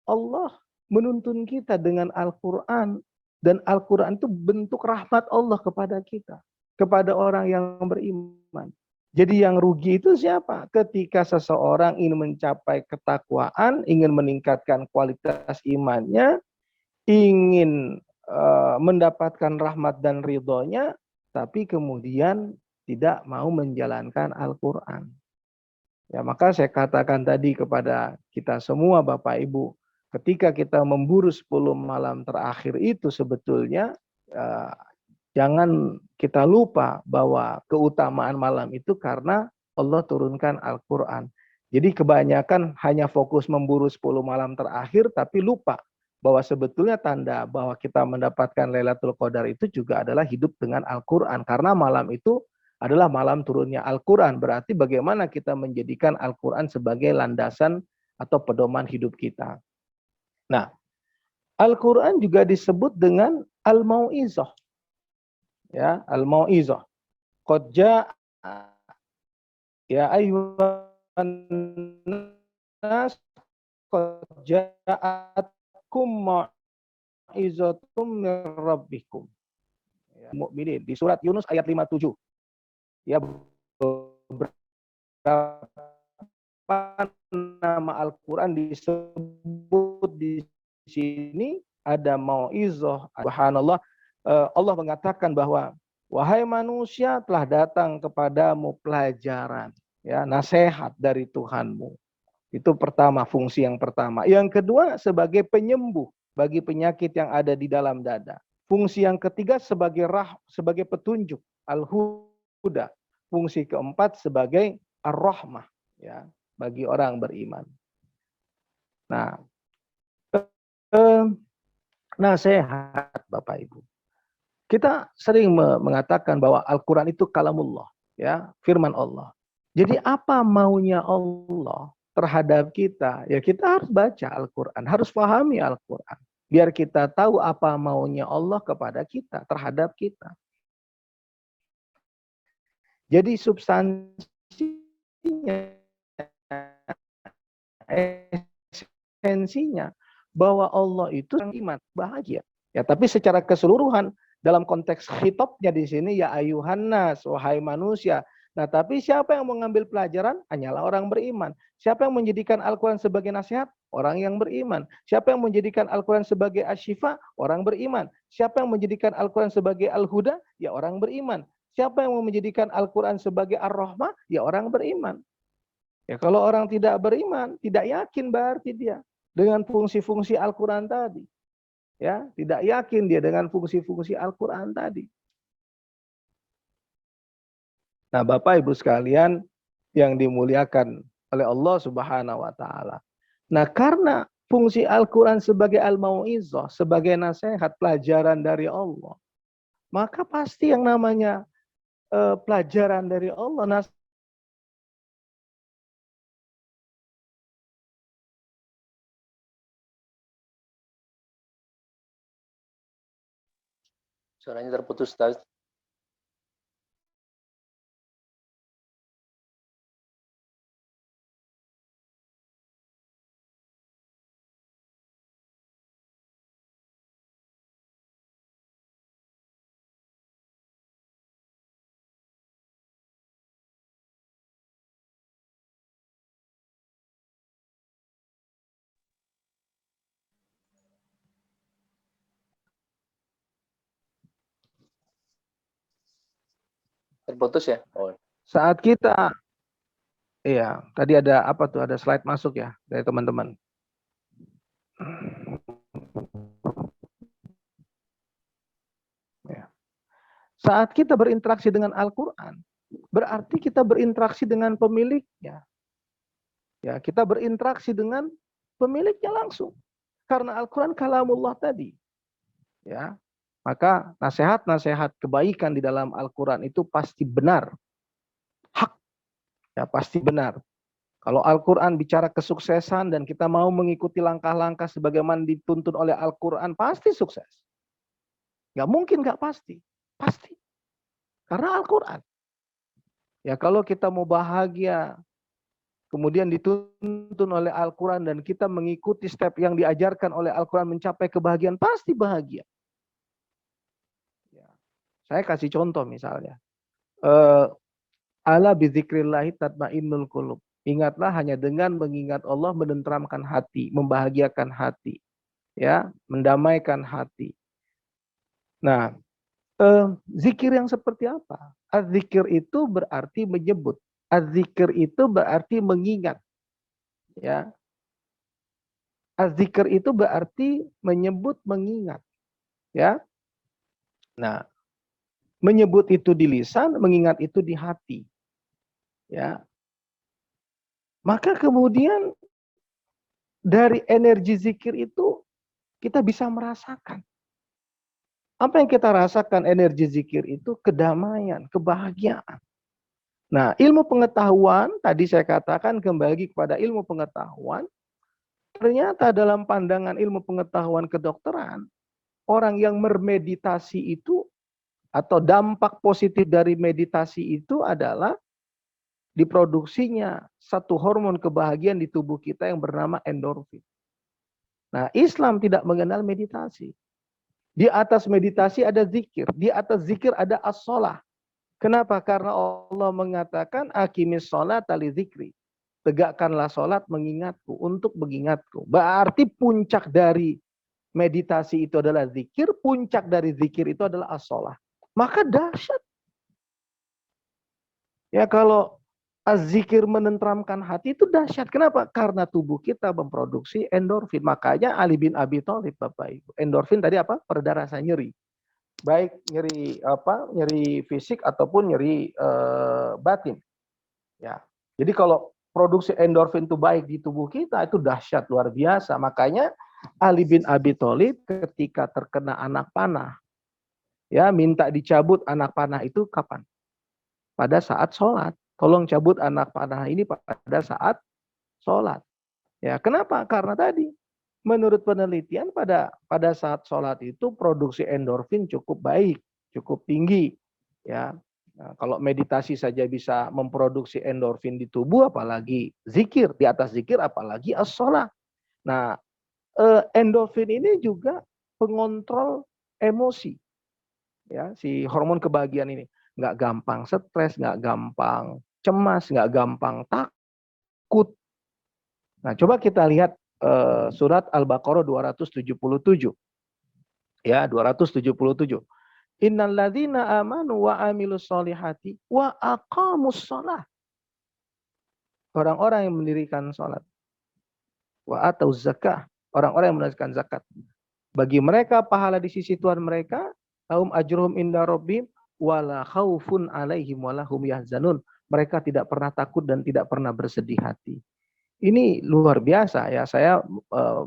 Allah menuntun kita dengan Al-Quran, dan Al-Quran itu bentuk rahmat Allah kepada kita, kepada orang yang beriman. Jadi yang rugi itu siapa? Ketika seseorang ingin mencapai ketakwaan, ingin meningkatkan kualitas imannya, ingin mendapatkan rahmat dan ridhonya, tapi kemudian tidak mau menjalankan Al-Quran. Ya, maka saya katakan tadi kepada kita semua Bapak Ibu, ketika kita memburu 10 malam terakhir itu sebetulnya jangan kita lupa bahwa keutamaan malam itu karena Allah turunkan Al-Quran. Jadi kebanyakan hanya fokus memburu 10 malam terakhir tapi lupa bahwa sebetulnya tanda bahwa kita mendapatkan Lailatul Qadar itu juga adalah hidup dengan Al-Quran. Karena malam itu adalah malam turunnya Al-Quran. Berarti bagaimana kita menjadikan Al-Quran sebagai landasan atau pedoman hidup kita. Nah, Al-Quran juga disebut dengan Al-Mau'izah. Ya, Al-Mau'izah. Qad ja'a ya ayyuhan nas qad ja'atkum mau'izatum mir rabbikum. Ya, Mukminin di surat Yunus ayat 57. Ya, beberapa nama Al-Quran disebut di sini ada mau'izah. Subhanallah, Allah mengatakan bahwa wahai manusia, telah datang kepadamu pelajaran, ya, nasihat dari Tuhanmu. Itu pertama, fungsi yang pertama. Yang kedua, sebagai penyembuh bagi penyakit yang ada di dalam dada. Fungsi yang ketiga sebagai petunjuk, al-huda. Fungsi keempat sebagai ar-rahmah, ya, bagi orang beriman. Nah, nasihat Bapak Ibu. Kita sering mengatakan bahwa Al-Quran itu kalamullah, ya, firman Allah. Jadi apa maunya Allah terhadap kita? Ya, kita harus baca Al-Quran, harus pahami Al-Quran. Biar kita tahu apa maunya Allah kepada kita, terhadap kita. Jadi substansinya, esensinya, bahwa Allah itu iman, bahagia. Ya, tapi secara keseluruhan, dalam konteks khitabnya di sini, ya ayuhan nas, wahai manusia. Nah, tapi siapa yang mengambil pelajaran? Hanyalah orang beriman. Siapa yang menjadikan Al-Quran sebagai nasihat? Orang yang beriman. Siapa yang menjadikan Al-Quran sebagai asyifa? Orang beriman. Siapa yang menjadikan Al-Quran sebagai al-huda? Ya orang beriman. Siapa yang menjadikan Al-Quran sebagai ar-rahmah? Ya orang beriman. Ya, kalau orang tidak beriman, tidak yakin berarti dia dengan fungsi-fungsi Al-Quran tadi. Ya, tidak yakin dia dengan fungsi-fungsi Al-Quran tadi. Nah, Bapak Ibu sekalian yang dimuliakan oleh Allah Subhanahu wa taala. Nah, karena fungsi Al-Quran sebagai al-mau'izah, sebagai nasihat, pelajaran dari Allah, maka pasti yang namanya pelajaran dari Allah, Suaranya terputus, Ustaz. Terputus ya? Oh. saat kita, iya, tadi ada apa tuh? Ada slide masuk ya dari teman-teman. Ya. Saat kita berinteraksi dengan Al-Quran, berarti kita berinteraksi dengan pemiliknya. Ya, kita berinteraksi dengan pemiliknya langsung. Karena Al-Quran kalamullah tadi. Ya, maka nasihat-nasihat kebaikan di dalam Al-Quran itu pasti benar. Hak. Ya, pasti benar. Kalau Al-Quran bicara kesuksesan dan kita mau mengikuti langkah-langkah sebagaimana dituntun oleh Al-Quran, pasti sukses. Nggak mungkin nggak pasti. Pasti. Karena Al-Quran. Ya, kalau kita mau bahagia, kemudian dituntun oleh Al-Quran dan kita mengikuti step yang diajarkan oleh Al-Quran mencapai kebahagiaan, pasti bahagia. Ya. Saya kasih contoh misalnya. Ala bizikrillahi tatmainnul qulub. Ingatlah hanya dengan mengingat Allah menenteramkan hati, membahagiakan hati, ya, mendamaikan hati. Nah, zikir yang seperti apa? Az-zikir itu berarti menyebut. Az-zikir itu berarti mengingat, ya. Az-zikir itu berarti menyebut, mengingat, ya. Nah, menyebut itu di lisan, mengingat itu di hati, ya. Maka kemudian dari energi zikir itu kita bisa merasakan. Apa yang kita rasakan energi zikir itu? Kedamaian, kebahagiaan. Nah, ilmu pengetahuan, tadi saya katakan kembali kepada ilmu pengetahuan, ternyata dalam pandangan ilmu pengetahuan kedokteran, orang yang bermeditasi itu, atau dampak positif dari meditasi itu adalah diproduksinya satu hormon kebahagiaan di tubuh kita yang bernama endorfin. Nah, Islam tidak mengenal meditasi. Di atas meditasi ada zikir. Di atas zikir ada as-sholah. Kenapa? Karena Allah mengatakan aqimis sholat li zikri. Tegakkanlah sholat mengingatku, untuk mengingatku. Berarti puncak dari meditasi itu adalah zikir. Puncak dari zikir itu adalah as-sholah. Maka dahsyat. Ya, kalau az-zikir menenteramkan hati itu dahsyat. Kenapa? Karena tubuh kita memproduksi endorfin. Makanya Ali bin Abi Thalib, Bapak Ibu. Endorfin tadi apa? Pereda rasa nyeri. Baik nyeri apa? Nyeri fisik ataupun nyeri batin. Ya. Jadi kalau produksi endorfin itu baik di tubuh kita, itu dahsyat luar biasa. Makanya Ali bin Abi Thalib ketika terkena anak panah, ya, minta dicabut anak panah itu kapan? Pada saat sholat. Tolong cabut anak panah ini pada saat sholat. Ya, kenapa? Karena tadi menurut penelitian pada saat sholat itu produksi endorfin cukup baik, cukup tinggi. Ya, nah, kalau meditasi saja bisa memproduksi endorfin di tubuh, apalagi zikir. Di atas zikir, apalagi as-sholat. Nah, endorfin ini juga pengontrol emosi. Ya, si hormon kebahagiaan ini nggak gampang stres, nggak gampang cemas, nggak gampang takut. Nah, coba kita lihat surat Al-Baqarah 277. Ya, 277. Innalladzina amanu wa amilus solihati wa aqamus sholah. Orang-orang yang mendirikan sholat. Wa atauz zakah. Orang-orang yang menunaikan zakat. Bagi mereka pahala di sisi Tuhan mereka, lahum ajruhum inda rabbihim wala khaufun alaihim wala hum yahzanun. Mereka tidak pernah takut dan tidak pernah bersedih hati. Ini luar biasa ya. Saya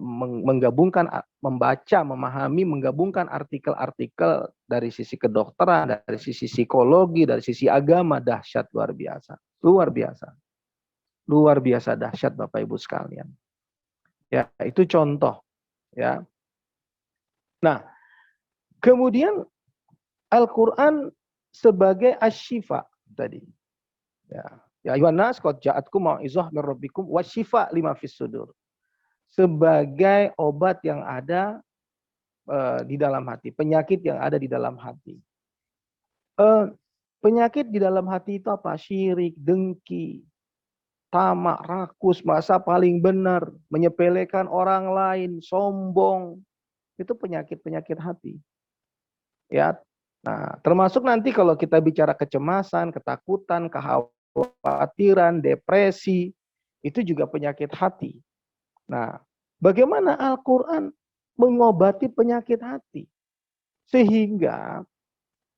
menggabungkan, membaca, memahami, menggabungkan artikel-artikel dari sisi kedokteran, dari sisi psikologi, dari sisi agama, dahsyat luar biasa. Luar biasa. Luar biasa dahsyat Bapak Ibu sekalian. Ya, itu contoh ya. Nah, kemudian Al-Quran sebagai asy-syifa tadi. Ya ayuhan nas qad ja'atkum mau'izah mir rabbikum wasyifa lima fis sudur. Sebagai obat yang ada di dalam hati, penyakit yang ada di dalam hati. Penyakit di dalam hati itu apa? Syirik, dengki, tamak, rakus, merasa paling benar, menyepelekan orang lain, sombong. Itu penyakit-penyakit hati. Ya. Nah, termasuk nanti kalau kita bicara kecemasan, ketakutan, kekhawatiran, depresi, itu juga penyakit hati. Nah, bagaimana Al-Quran mengobati penyakit hati? Sehingga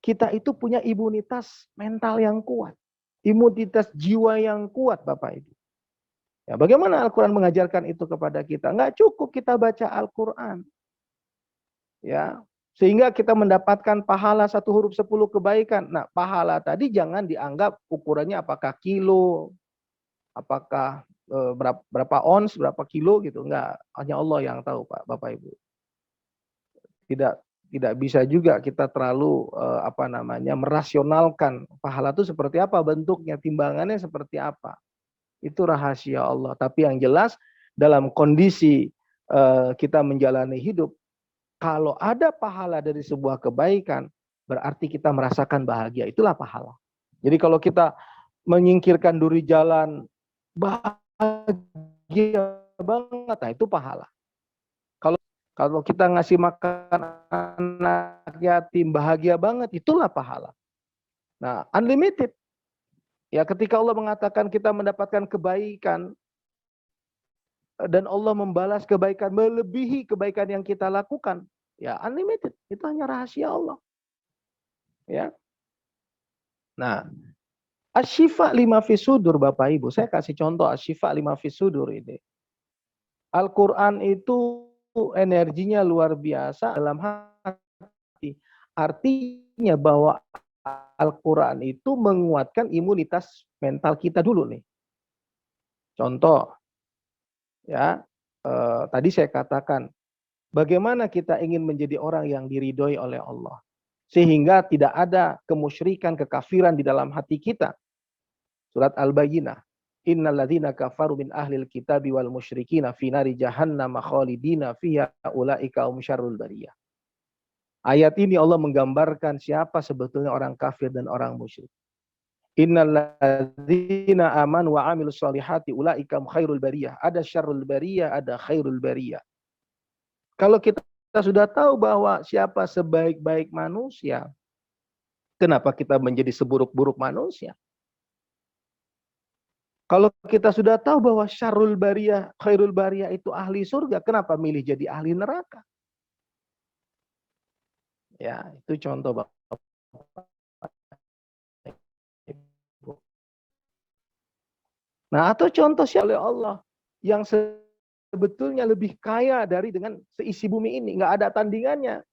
kita itu punya imunitas mental yang kuat. Imunitas jiwa yang kuat, Bapak Ibu. Ya, bagaimana Al-Quran mengajarkan itu kepada kita? Nggak cukup kita baca Al-Quran. Ya, sehingga kita mendapatkan pahala 1 huruf 10 kebaikan. Nah, pahala tadi jangan dianggap ukurannya apakah kilo, apakah berapa ons, berapa kilo gitu. Enggak, hanya Allah yang tahu, Pak, Bapak Ibu. Tidak bisa juga kita terlalu merasionalkan pahala itu seperti apa bentuknya, timbangannya seperti apa. Itu rahasia Allah. Tapi yang jelas dalam kondisi kita menjalani hidup, kalau ada pahala dari sebuah kebaikan, berarti kita merasakan bahagia. Itulah pahala. Jadi kalau kita menyingkirkan duri jalan, bahagia banget, nah itu pahala. Kalau kita ngasih makan anak yatim, bahagia banget, itulah pahala. Nah, unlimited. Ya, ketika Allah mengatakan kita mendapatkan kebaikan, dan Allah membalas kebaikan melebihi kebaikan yang kita lakukan, ya unlimited. Itu hanya rahasia Allah. Ya. Nah, asyifa lima fi sudur, Bapak Ibu. Saya kasih contoh asyifa lima fi sudur ini. Al-Quran itu energinya luar biasa dalam hati. Artinya bahwa Al-Quran itu menguatkan imunitas mental kita dulu nih. Contoh, ya, tadi saya katakan, bagaimana kita ingin menjadi orang yang diridhoi oleh Allah. Sehingga tidak ada kemusyrikan, kekafiran di dalam hati kita. Surat Al-Bayyinah. Innal ladzina kafaru min ahlil kitabi wal musyrikina fi nari jahannam khalidina fiha ulaika hum syarrul bariyah. Ayat ini Allah menggambarkan siapa sebetulnya orang kafir dan orang musyrik. Innal ladzina amanu wa amilus solihati ulaika hum khairul bariyah. Ada syarrul bariyah, ada khairul bariyah. Kalau kita sudah tahu bahwa siapa sebaik-baik manusia, kenapa kita menjadi seburuk-buruk manusia? Kalau kita sudah tahu bahwa syarrul bariyah, khairul bariyah itu ahli surga, kenapa milih jadi ahli neraka? Ya, itu contoh Bapak. Nah, atau contoh siapa oleh Allah yang sebetulnya lebih kaya dari dengan seisi bumi ini, nggak ada tandingannya.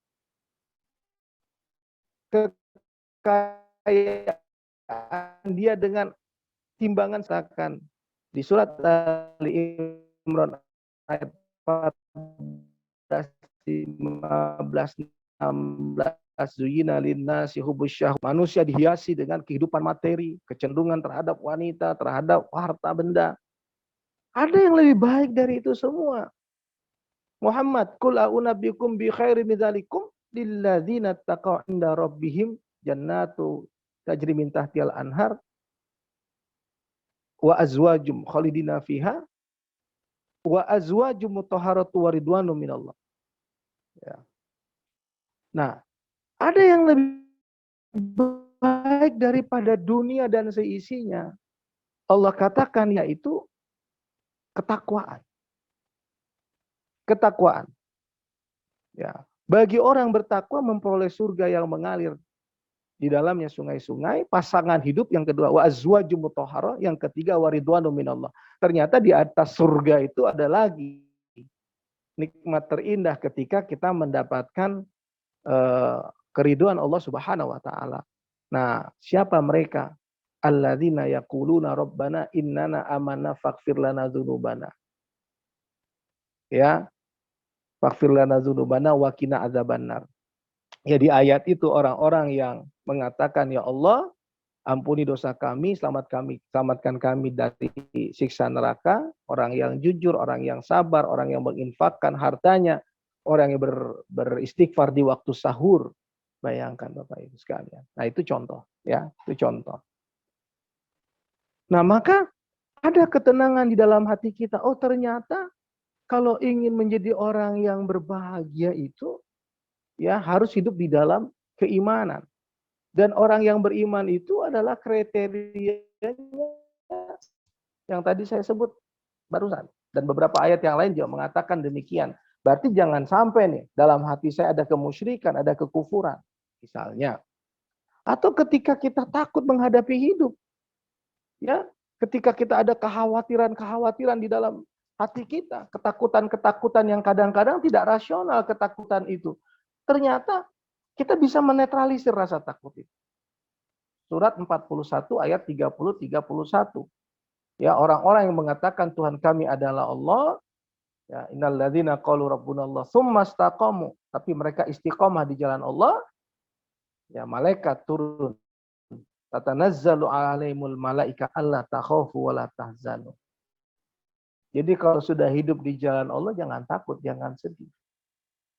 Kekayaan dia dengan timbangan seakan di surat Ali Imran ayat 14, 15, 16, zuyina linnasi hubbus syahwat. Manusia dihiasi dengan kehidupan materi, kecenderungan terhadap wanita, terhadap harta benda. Ada yang lebih baik dari itu semua. Muhammad, qul a'unabbiukum bi khairin min dzalikum lilladzina taqaw 'inda rabbihim jannatu tajri min tahtihal anhar wa azwajum khalidina fiha wa azwajum mutahharatu wa ridwanu minallah. Ya. Nah, ada yang lebih baik daripada dunia dan seisinya. Allah katakan yaitu ketakwaan. Ketakwaan. Ya, bagi orang bertakwa memperoleh surga yang mengalir di dalamnya sungai-sungai, pasangan hidup yang kedua wa azwajum mutahharah, yang ketiga wa ridwanu minallah. Ternyata di atas surga itu ada lagi nikmat terindah ketika kita mendapatkan keriduan Allah Subhanahu wa taala. Nah, siapa mereka? Alladzina yaquluna rabbana innana amanna faghfir lana dzunubana. Ya. Faghfir lana dzunubana wa qina adzabannar. Ya, di ayat itu orang-orang yang mengatakan, ya Allah, ampuni dosa kami, selamatkan kami dari siksa neraka. Orang yang jujur, orang yang sabar, orang yang menginfakkan hartanya, orang yang beristighfar di waktu sahur. Bayangkan Bapak Ibu sekalian. Nah, itu contoh, ya, itu contoh. Nah, maka ada ketenangan di dalam hati kita. Oh, ternyata kalau ingin menjadi orang yang berbahagia itu, ya harus hidup di dalam keimanan. Dan orang yang beriman itu adalah kriterianya yang tadi saya sebut barusan. Dan beberapa ayat yang lain juga mengatakan demikian. Berarti jangan sampai nih dalam hati saya ada kemusyrikan, ada kekufuran. Misalnya. Atau ketika kita takut menghadapi hidup. Ya, ketika kita ada kekhawatiran-kekhawatiran di dalam hati kita. Ketakutan-ketakutan yang kadang-kadang tidak rasional ketakutan itu. Ternyata kita bisa menetralisir rasa takut itu. Surat 41 ayat 30-31. Ya, orang-orang yang mengatakan Tuhan kami adalah Allah, Ya, innal ladzina qalu rabbunallah tsumma istaqamu, tapi mereka istiqomah di jalan Allah, ya malaikat turun. Tatanazzalu alaihimul malaika alla takhafu wa la tahzanu. Jadi kalau sudah hidup di jalan Allah jangan takut, jangan sedih.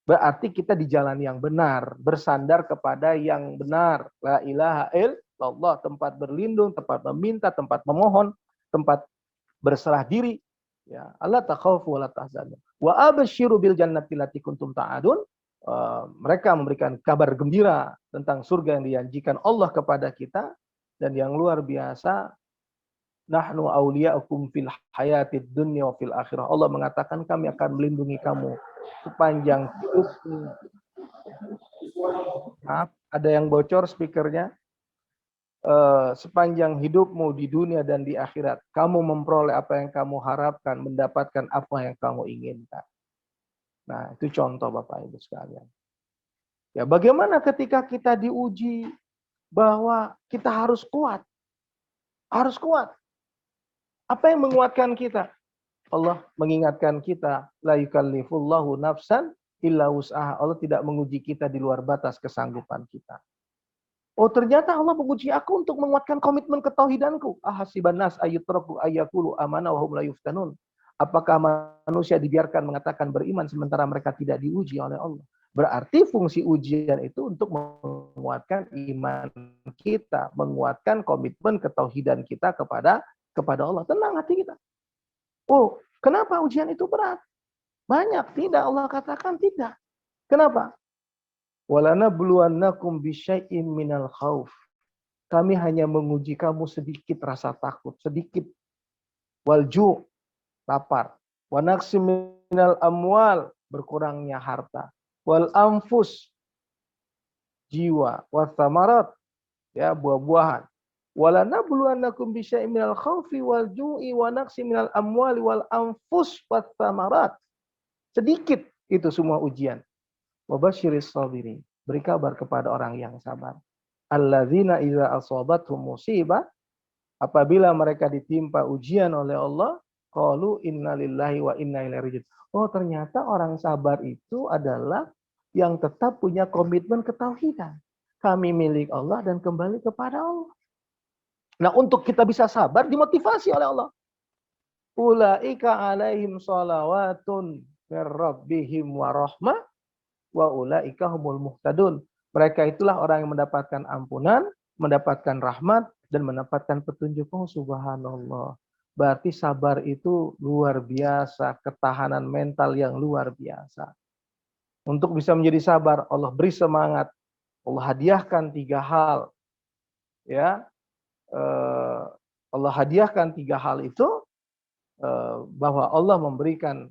Berarti kita di jalan yang benar, bersandar kepada yang benar. La ilaha illallah, tempat berlindung, tempat meminta, tempat memohon, tempat berserah diri. Ya, Allah takhafu wa la tahzanu. Wa abasyiru bil jannati allati kuntum ta'adun. Mereka memberikan kabar gembira tentang surga yang dijanjikan Allah kepada kita, dan yang luar biasa, nahnu awliya'ukum fil hayatid dunya wa fil akhirah. Allah mengatakan kami akan melindungi kamu sepanjang hidupmu. Maaf, ada yang bocor speakernya. Sepanjang hidupmu di dunia dan di akhirat, kamu memperoleh apa yang kamu harapkan, mendapatkan apa yang kamu inginkan. Nah, itu contoh Bapak Ibu sekalian. Ya, bagaimana ketika kita diuji bahwa kita harus kuat? Harus kuat. Apa yang menguatkan kita? Allah mengingatkan kita, la yukallifullahu nafsan illa wus'aha. Allah tidak menguji kita di luar batas kesanggupan kita. Oh, ternyata Allah menguji aku untuk menguatkan komitmen ketauhidanku. Ahasiban nas ayyutraku ayyakulu amana wa hum la yuftanun. Apakah manusia dibiarkan mengatakan beriman sementara mereka tidak diuji oleh Allah? Berarti fungsi ujian itu untuk menguatkan iman kita, menguatkan komitmen ketauhidan kita kepada Allah. Tenang hati kita. Oh, kenapa ujian itu berat? Banyak. Tidak, Allah katakan tidak. Kenapa? Walanabluwannakum bisyai'im minal khauf. Kami hanya menguji kamu sedikit rasa takut, sedikit. Walju, lapar. Wa naqsim minal amwal, berkurangnya harta. Wal anfus, jiwa. Wa thamarat, ya, buah-buahan. Walanabluwannakum bisyai'im minal khaufi wal ju'i wa naqsim minal amwali wal anfus wa thamarat. Sedikit itu semua ujian. Wabasyiris sabirin. Beri kabar kepada orang yang sabar. Alladzina idza asabathum musibah, apabila mereka ditimpa ujian oleh Allah, qalu innalillahi wa inna ilaihi raji'un. Oh, ternyata orang sabar itu adalah yang tetap punya komitmen ketauhidan. Kami milik Allah dan kembali kepada Allah. Nah, untuk kita bisa sabar dimotivasi oleh Allah. Ulaika alaihim shalawatun mir rabbihim wa rahmah wa ulaika humul muhtadun. Mereka itulah orang yang mendapatkan ampunan, mendapatkan rahmat, dan mendapatkan petunjuk. Oh, subhanallah. Berarti sabar itu luar biasa, ketahanan mental yang luar biasa. Untuk bisa menjadi sabar, Allah beri semangat. Allah hadiahkan 3 hal. Ya, Allah hadiahkan 3 hal itu, bahwa Allah memberikan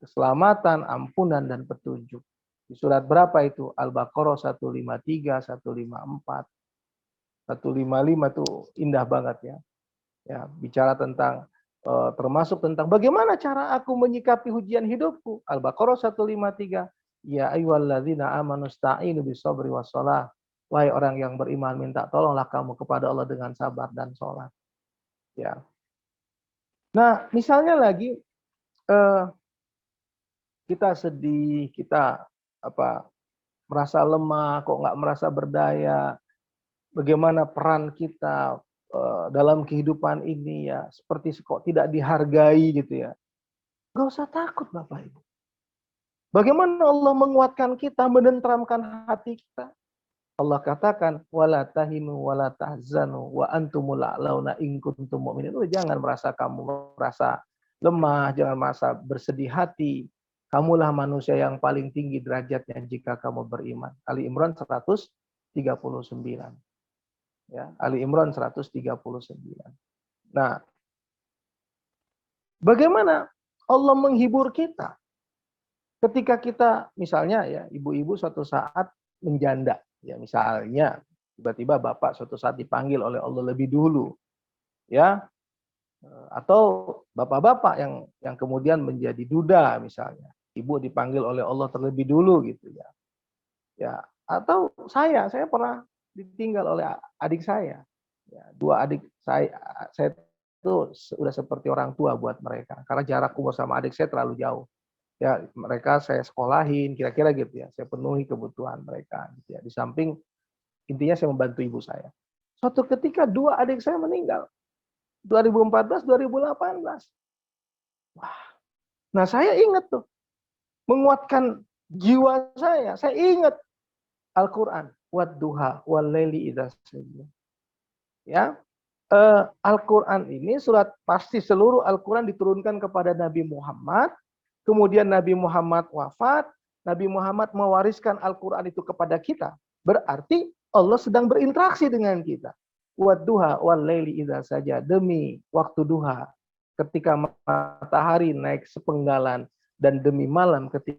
keselamatan, ampunan, dan petunjuk. Di surat berapa itu? Al-Baqarah 153, 154, 155 itu indah banget ya. Ya, bicara tentang termasuk tentang bagaimana cara aku menyikapi ujian hidupku. Al-Baqarah 153, ya ayyuhalladzina amanu sta'inu bisabri wassalah. Wahai orang yang beriman, minta tolonglah kamu kepada Allah dengan sabar dan sholat. Ya. Nah, misalnya lagi kita sedih, kita merasa lemah, kok nggak merasa berdaya, bagaimana peran kita dalam kehidupan ini ya, seperti kok tidak dihargai gitu ya. Gak usah takut Bapak Ibu. Bagaimana Allah menguatkan kita, menenteramkan hati kita. Allah katakan, wala tahinu wala tahzanu wa antumul a'launa in kuntum mu'minin. Jangan merasa lemah, jangan merasa bersedih hati. Kamulah manusia yang paling tinggi derajatnya jika kamu beriman. Ali Imran 139. Ya, Ali Imran 139. Nah, bagaimana Allah menghibur kita? Ketika kita misalnya ya, ibu-ibu suatu saat menjanda, ya misalnya tiba-tiba bapak suatu saat dipanggil oleh Allah lebih dulu. Ya. Atau bapak-bapak yang kemudian menjadi duda misalnya. Ibu dipanggil oleh Allah terlebih dulu gitu ya. Ya, atau saya pernah ditinggal oleh adik saya. Ya, 2 adik saya itu udah seperti orang tua buat mereka. Karena jarak umur sama adik saya terlalu jauh. Ya, mereka saya sekolahin, kira-kira gitu ya. Saya penuhi kebutuhan mereka gitu ya. Di samping intinya saya membantu ibu saya. Suatu ketika dua adik saya meninggal. 2014, 2018. Wah. Nah, saya ingat tuh. Menguatkan jiwa saya. Saya ingat Al-Qur'an, wadduha wal-laili idza saja. Ya. Al-Qur'an ini surat pasti seluruh Al-Qur'an diturunkan kepada Nabi Muhammad. Kemudian Nabi Muhammad wafat, Nabi Muhammad mewariskan Al-Qur'an itu kepada kita. Berarti Allah sedang berinteraksi dengan kita. Wadduha wal-laili idza saja, demi waktu duha ketika matahari naik sepenggalan dan demi malam ketika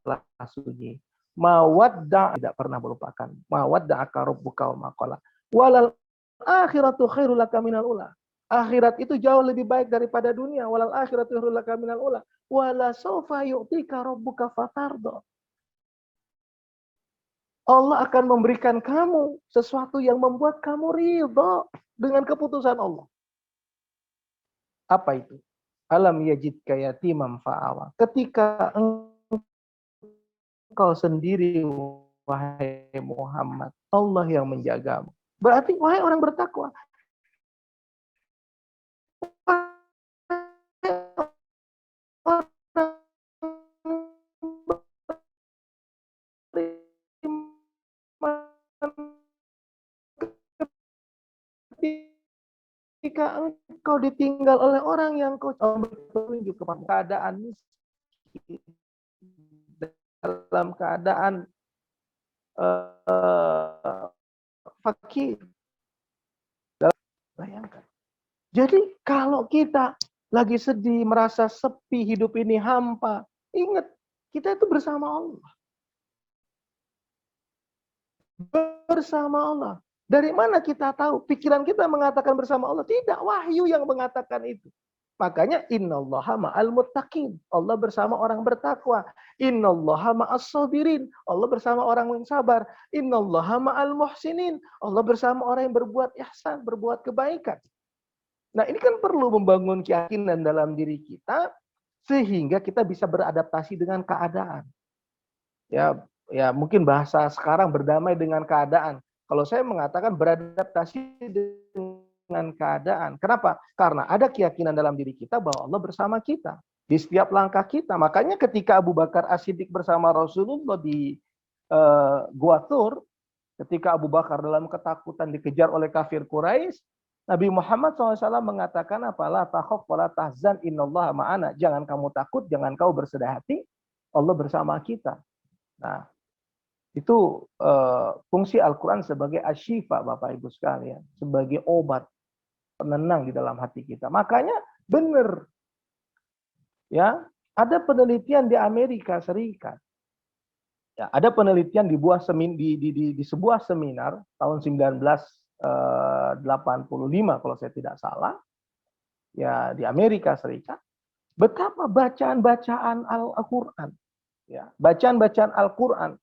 telah sunyi. Mawadda, tidak pernah melupakan. Mawadda'aka rabbuka wa ma qala. Walal akhiratu khairul laka minal ula. Akhirat itu jauh lebih baik daripada dunia. Walal akhiratu khairul laka minal ula. Wala sawfa yu'tika rabbuka fatarda. Allah akan memberikan kamu sesuatu yang membuat kamu ridha dengan keputusan Allah. Apa itu? Alam yajidka yatiman fa'awa. Ketika engkau sendiri, wahai Muhammad, Allah yang menjagamu. Berarti, wahai orang bertakwa, ketika engkau ditinggal oleh orang yang kau bertunjuk kepada keadaan miskin, dalam keadaan fakir. Bayangkan. Jadi kalau kita lagi sedih, merasa sepi, hidup ini hampa, ingat, kita itu bersama Allah. Bersama Allah. Dari mana kita tahu? Pikiran kita mengatakan bersama Allah. Tidak, wahyu yang mengatakan itu. Makanya innallaha ma'al muttaqin. Allah bersama orang bertakwa. Innallaha ma'as sabirin. Allah bersama orang yang sabar. Innallaha ma'al muhsinin. Allah bersama orang yang berbuat ihsan, berbuat kebaikan. Nah, ini kan perlu membangun keyakinan dalam diri kita sehingga kita bisa beradaptasi dengan keadaan. Ya mungkin bahasa sekarang berdamai dengan keadaan. Kalau saya mengatakan beradaptasi dengan keadaan. Kenapa? Karena ada keyakinan dalam diri kita bahwa Allah bersama kita di setiap langkah kita. Makanya ketika Abu Bakar As-Siddiq bersama Rasulullah di Gua Thur, ketika Abu Bakar dalam ketakutan dikejar oleh kafir Quraisy, Nabi Muhammad SAW mengatakan apa? La takhaf wa la tahzan innallaha ma'ana. Jangan kamu takut, jangan kau bersedih hati, Allah bersama kita. Nah, itu fungsi Al-Quran sebagai asyifa, Bapak Ibu sekalian, sebagai obat penenang di dalam hati kita. Makanya benar, ya, ada penelitian di Amerika Serikat. Ya, ada penelitian di sebuah seminar tahun 1985 kalau saya tidak salah, ya, di Amerika Serikat. Betapa bacaan-bacaan Al-Quran, ya, bacaan-bacaan Al-Quran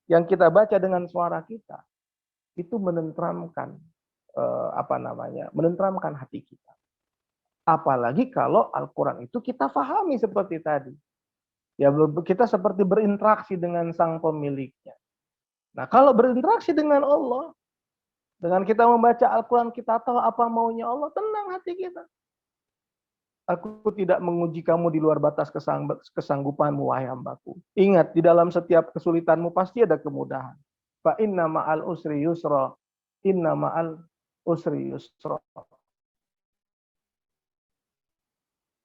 yang kita baca dengan suara kita itu menenteramkan menenteramkan hati kita. Apalagi kalau Al-Quran itu kita pahami seperti tadi. Ya, kita seperti berinteraksi dengan sang pemiliknya. Nah, kalau berinteraksi dengan Allah, dengan kita membaca Al-Quran, kita tahu apa maunya Allah, tenang hati kita. Aku tidak menguji kamu di luar batas kesanggupanmu, wahai hambaku. Ingat, di dalam setiap kesulitanmu pasti ada kemudahan. Fa inna ma'al usri yusra. Inna ma'al usri yusra.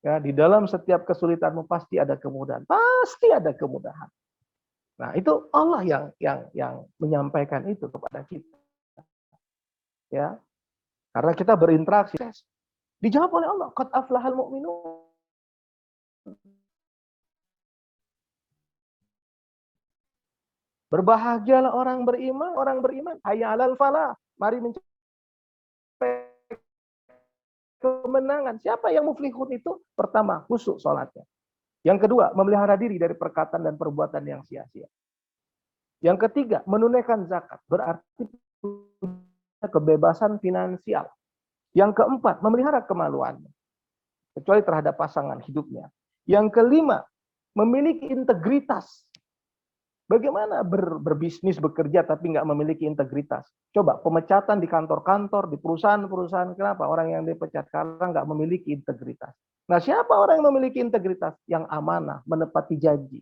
Ya, di dalam setiap kesulitanmu pasti ada kemudahan. Pasti ada kemudahan. Nah, itu Allah yang menyampaikan itu kepada kita. Ya. Karena kita berinteraksi. Dijawab oleh Allah, qad aflahal mu'minun. Berbahagialah orang beriman, hayya 'alal falah. Mari mencapai kemenangan. Siapa yang muflihun itu? Pertama, khusyuk salatnya. Yang kedua, memelihara diri dari perkataan dan perbuatan yang sia-sia. Yang ketiga, menunaikan zakat. Berarti kebebasan finansial. Yang keempat, memelihara kemaluannya, kecuali terhadap pasangan hidupnya. Yang kelima, memiliki integritas. Bagaimana berbisnis, bekerja, tapi nggak memiliki integritas? Coba pemecatan di kantor-kantor, di perusahaan-perusahaan. Kenapa orang yang dipecat karena nggak memiliki integritas? Nah, siapa orang yang memiliki integritas? Yang amanah, menepati janji.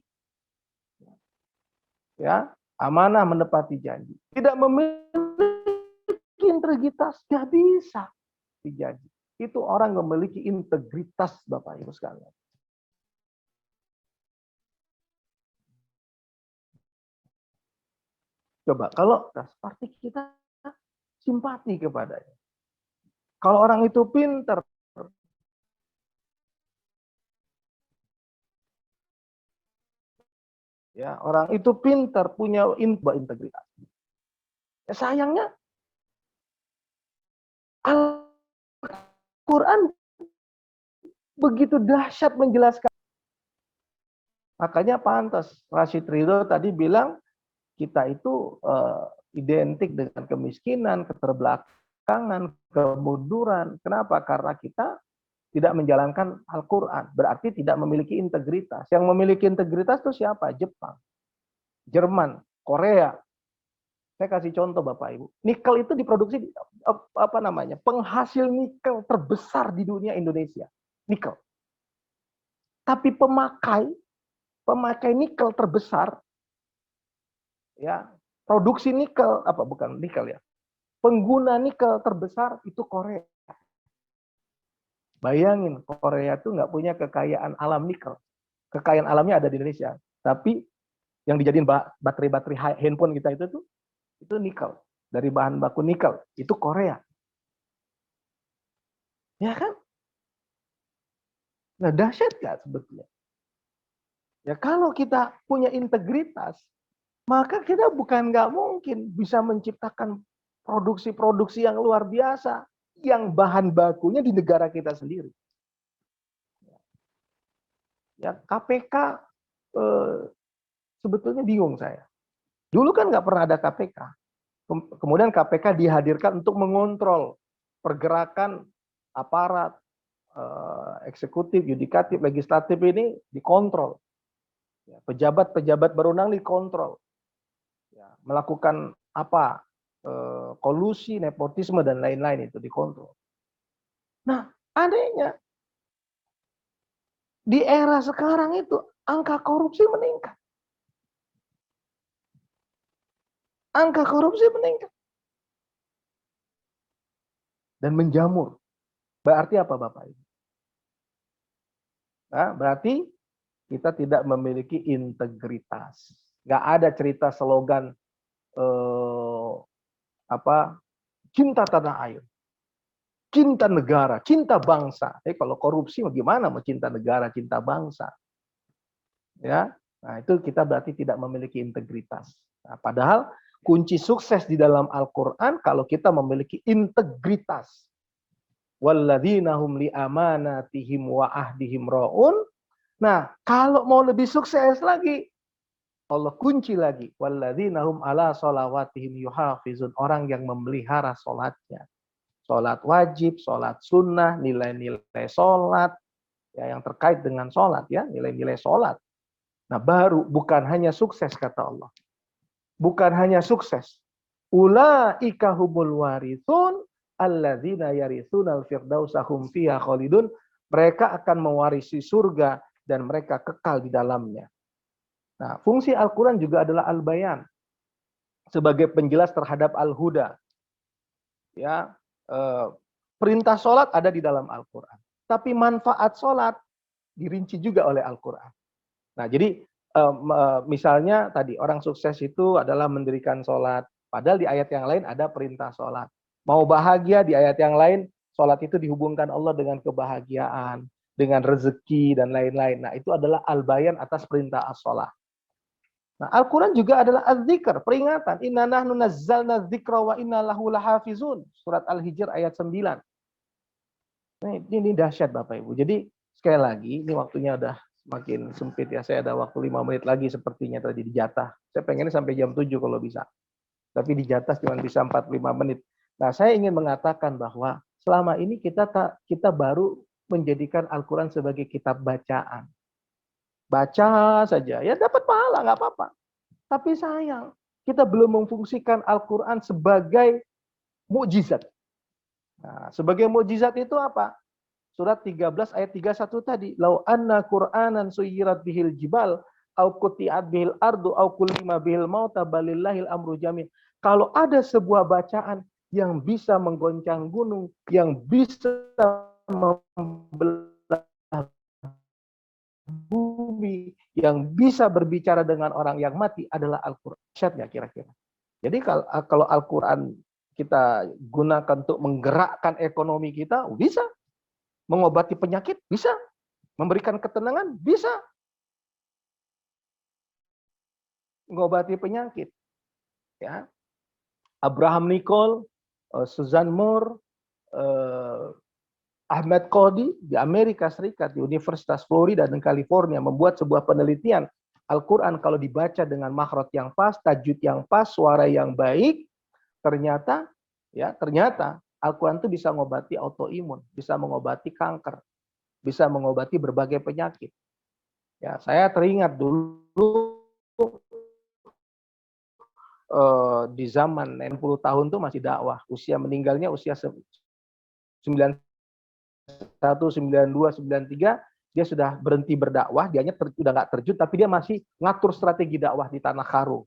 Ya, amanah, menepati janji. Tidak memiliki integritas, nggak bisa dijanji. Itu orang memiliki integritas, Bapak Ibu sekalian. Coba kalau pasti kita simpati kepadanya. Kalau orang itu pintar, ya orang itu pintar, punya integritas. Ya, sayangnya Al-Quran begitu dahsyat menjelaskan. Makanya pantas Rashid Ridho tadi bilang kita itu identik dengan kemiskinan, keterbelakangan, kemunduran. Kenapa? Karena kita tidak menjalankan Al-Quran. Berarti tidak memiliki integritas. Yang memiliki integritas itu siapa? Jepang, Jerman, Korea. Saya kasih contoh Bapak Ibu. Nikel itu diproduksi penghasil nikel terbesar di dunia Indonesia. Nikel. Tapi pemakai nikel terbesar, ya, produksi nikel bukan nikel ya. Pengguna nikel terbesar itu Korea. Bayangin, Korea itu nggak punya kekayaan alam nikel. Kekayaan alamnya ada di Indonesia. Tapi yang dijadiin baterai handphone kita itu nikel. Dari bahan baku nikel. Itu Korea. Ya kan? Nah, dahsyat nggak sebetulnya? Ya, kalau kita punya integritas, maka kita bukan nggak mungkin bisa menciptakan produksi-produksi yang luar biasa, yang bahan bakunya di negara kita sendiri. Ya, KPK sebetulnya bingung saya. Dulu kan nggak pernah ada KPK. Kemudian KPK dihadirkan untuk mengontrol pergerakan aparat eksekutif, yudikatif, legislatif ini dikontrol. Ya, pejabat-pejabat berwenang dikontrol. Ya, melakukan kolusi, nepotisme dan lain-lain itu dikontrol. Nah, anehnya di era sekarang itu angka korupsi meningkat. Angka korupsi meningkat. Dan menjamur. Berarti apa Bapak Ibu? Nah, berarti kita tidak memiliki integritas. Nggak ada cerita slogan cinta tanah air, cinta negara, cinta bangsa. Kalau korupsi bagaimana mau cinta negara, cinta bangsa? Ya, nah itu kita berarti tidak memiliki integritas. Nah, padahal kunci sukses di dalam Al-Quran kalau kita memiliki integritas. Walladzina hum li amanatihim wa ahdihim ra'un. Nah, kalau mau lebih sukses lagi, Allah kunci lagi. Walladzina hum ala sholawatihim yuhafizun. Orang yang memelihara sholatnya. Sholat wajib, sholat sunnah, nilai-nilai sholat. Ya, yang terkait dengan sholat, ya, nilai-nilai sholat. Nah, baru bukan hanya sukses, kata Allah. Bukan hanya sukses. Ulaika humul warithun alladzina yarithunal firdausa hum fiha khalidun. Mereka akan mewarisi surga dan mereka kekal di dalamnya. Nah, fungsi Al-Quran juga adalah al-bayan sebagai penjelas terhadap al-huda. Ya, perintah sholat ada di dalam Al-Quran. Tapi manfaat sholat dirinci juga oleh Al-Quran. Nah, jadi misalnya tadi orang sukses itu adalah mendirikan sholat. Padahal di ayat yang lain ada perintah sholat. Mau bahagia di ayat yang lain, sholat itu dihubungkan Allah dengan kebahagiaan, dengan rezeki dan lain-lain. Nah, itu adalah al-bayan atas perintah as-sholat. Nah, Al-Quran juga adalah az-zikr, peringatan. Inna nahnu nazzalna dzikra wa inna lahu lahafizun. Surat Al-Hijr ayat 9. Nah, ini dahsyat Bapak Ibu. Jadi sekali lagi, ini waktunya udah makin sempit ya. Saya ada waktu 5 menit lagi sepertinya tadi dijatah. Saya pengennya sampai jam 7 kalau bisa. Tapi dijatah cuma bisa 45 menit. Nah, saya ingin mengatakan bahwa selama ini kita baru menjadikan Al-Quran sebagai kitab bacaan. Baca saja, ya dapat pahala, nggak apa-apa. Tapi sayang, kita belum memfungsikan Al-Quran sebagai mukjizat. Nah, sebagai mukjizat itu apa? Surat 13 ayat 31 tadi. Lau anna Qur'anan suyirat bihil jibal, au quti'at bihil ardu, au kullima bihil mauta balillahil amru jami'. Kalau ada sebuah bacaan yang bisa menggoncang gunung, yang bisa membelah bumi, yang bisa berbicara dengan orang yang mati adalah Al-Quran. Syatnya kira-kira. Jadi kalau Al-Quran kita gunakan untuk menggerakkan ekonomi kita, bisa. Mengobati penyakit, bisa. Memberikan ketenangan, bisa. Mengobati penyakit. Ya. Abraham Nicole, Suzanne Moore, Ahmed Qadi di Amerika Serikat, di Universitas Florida dan California membuat sebuah penelitian. Al-Quran kalau dibaca dengan makhraj yang pas, tajwid yang pas, suara yang baik, ternyata Al-Quran itu bisa mengobati autoimun, bisa mengobati kanker, bisa mengobati berbagai penyakit. Ya, saya teringat dulu di zaman 60 tahun itu masih dakwah, usia meninggalnya usia 91, 92, 93, dia sudah berhenti berdakwah, dianya sudah nggak terjun, tapi dia masih ngatur strategi dakwah di Tanah Karo.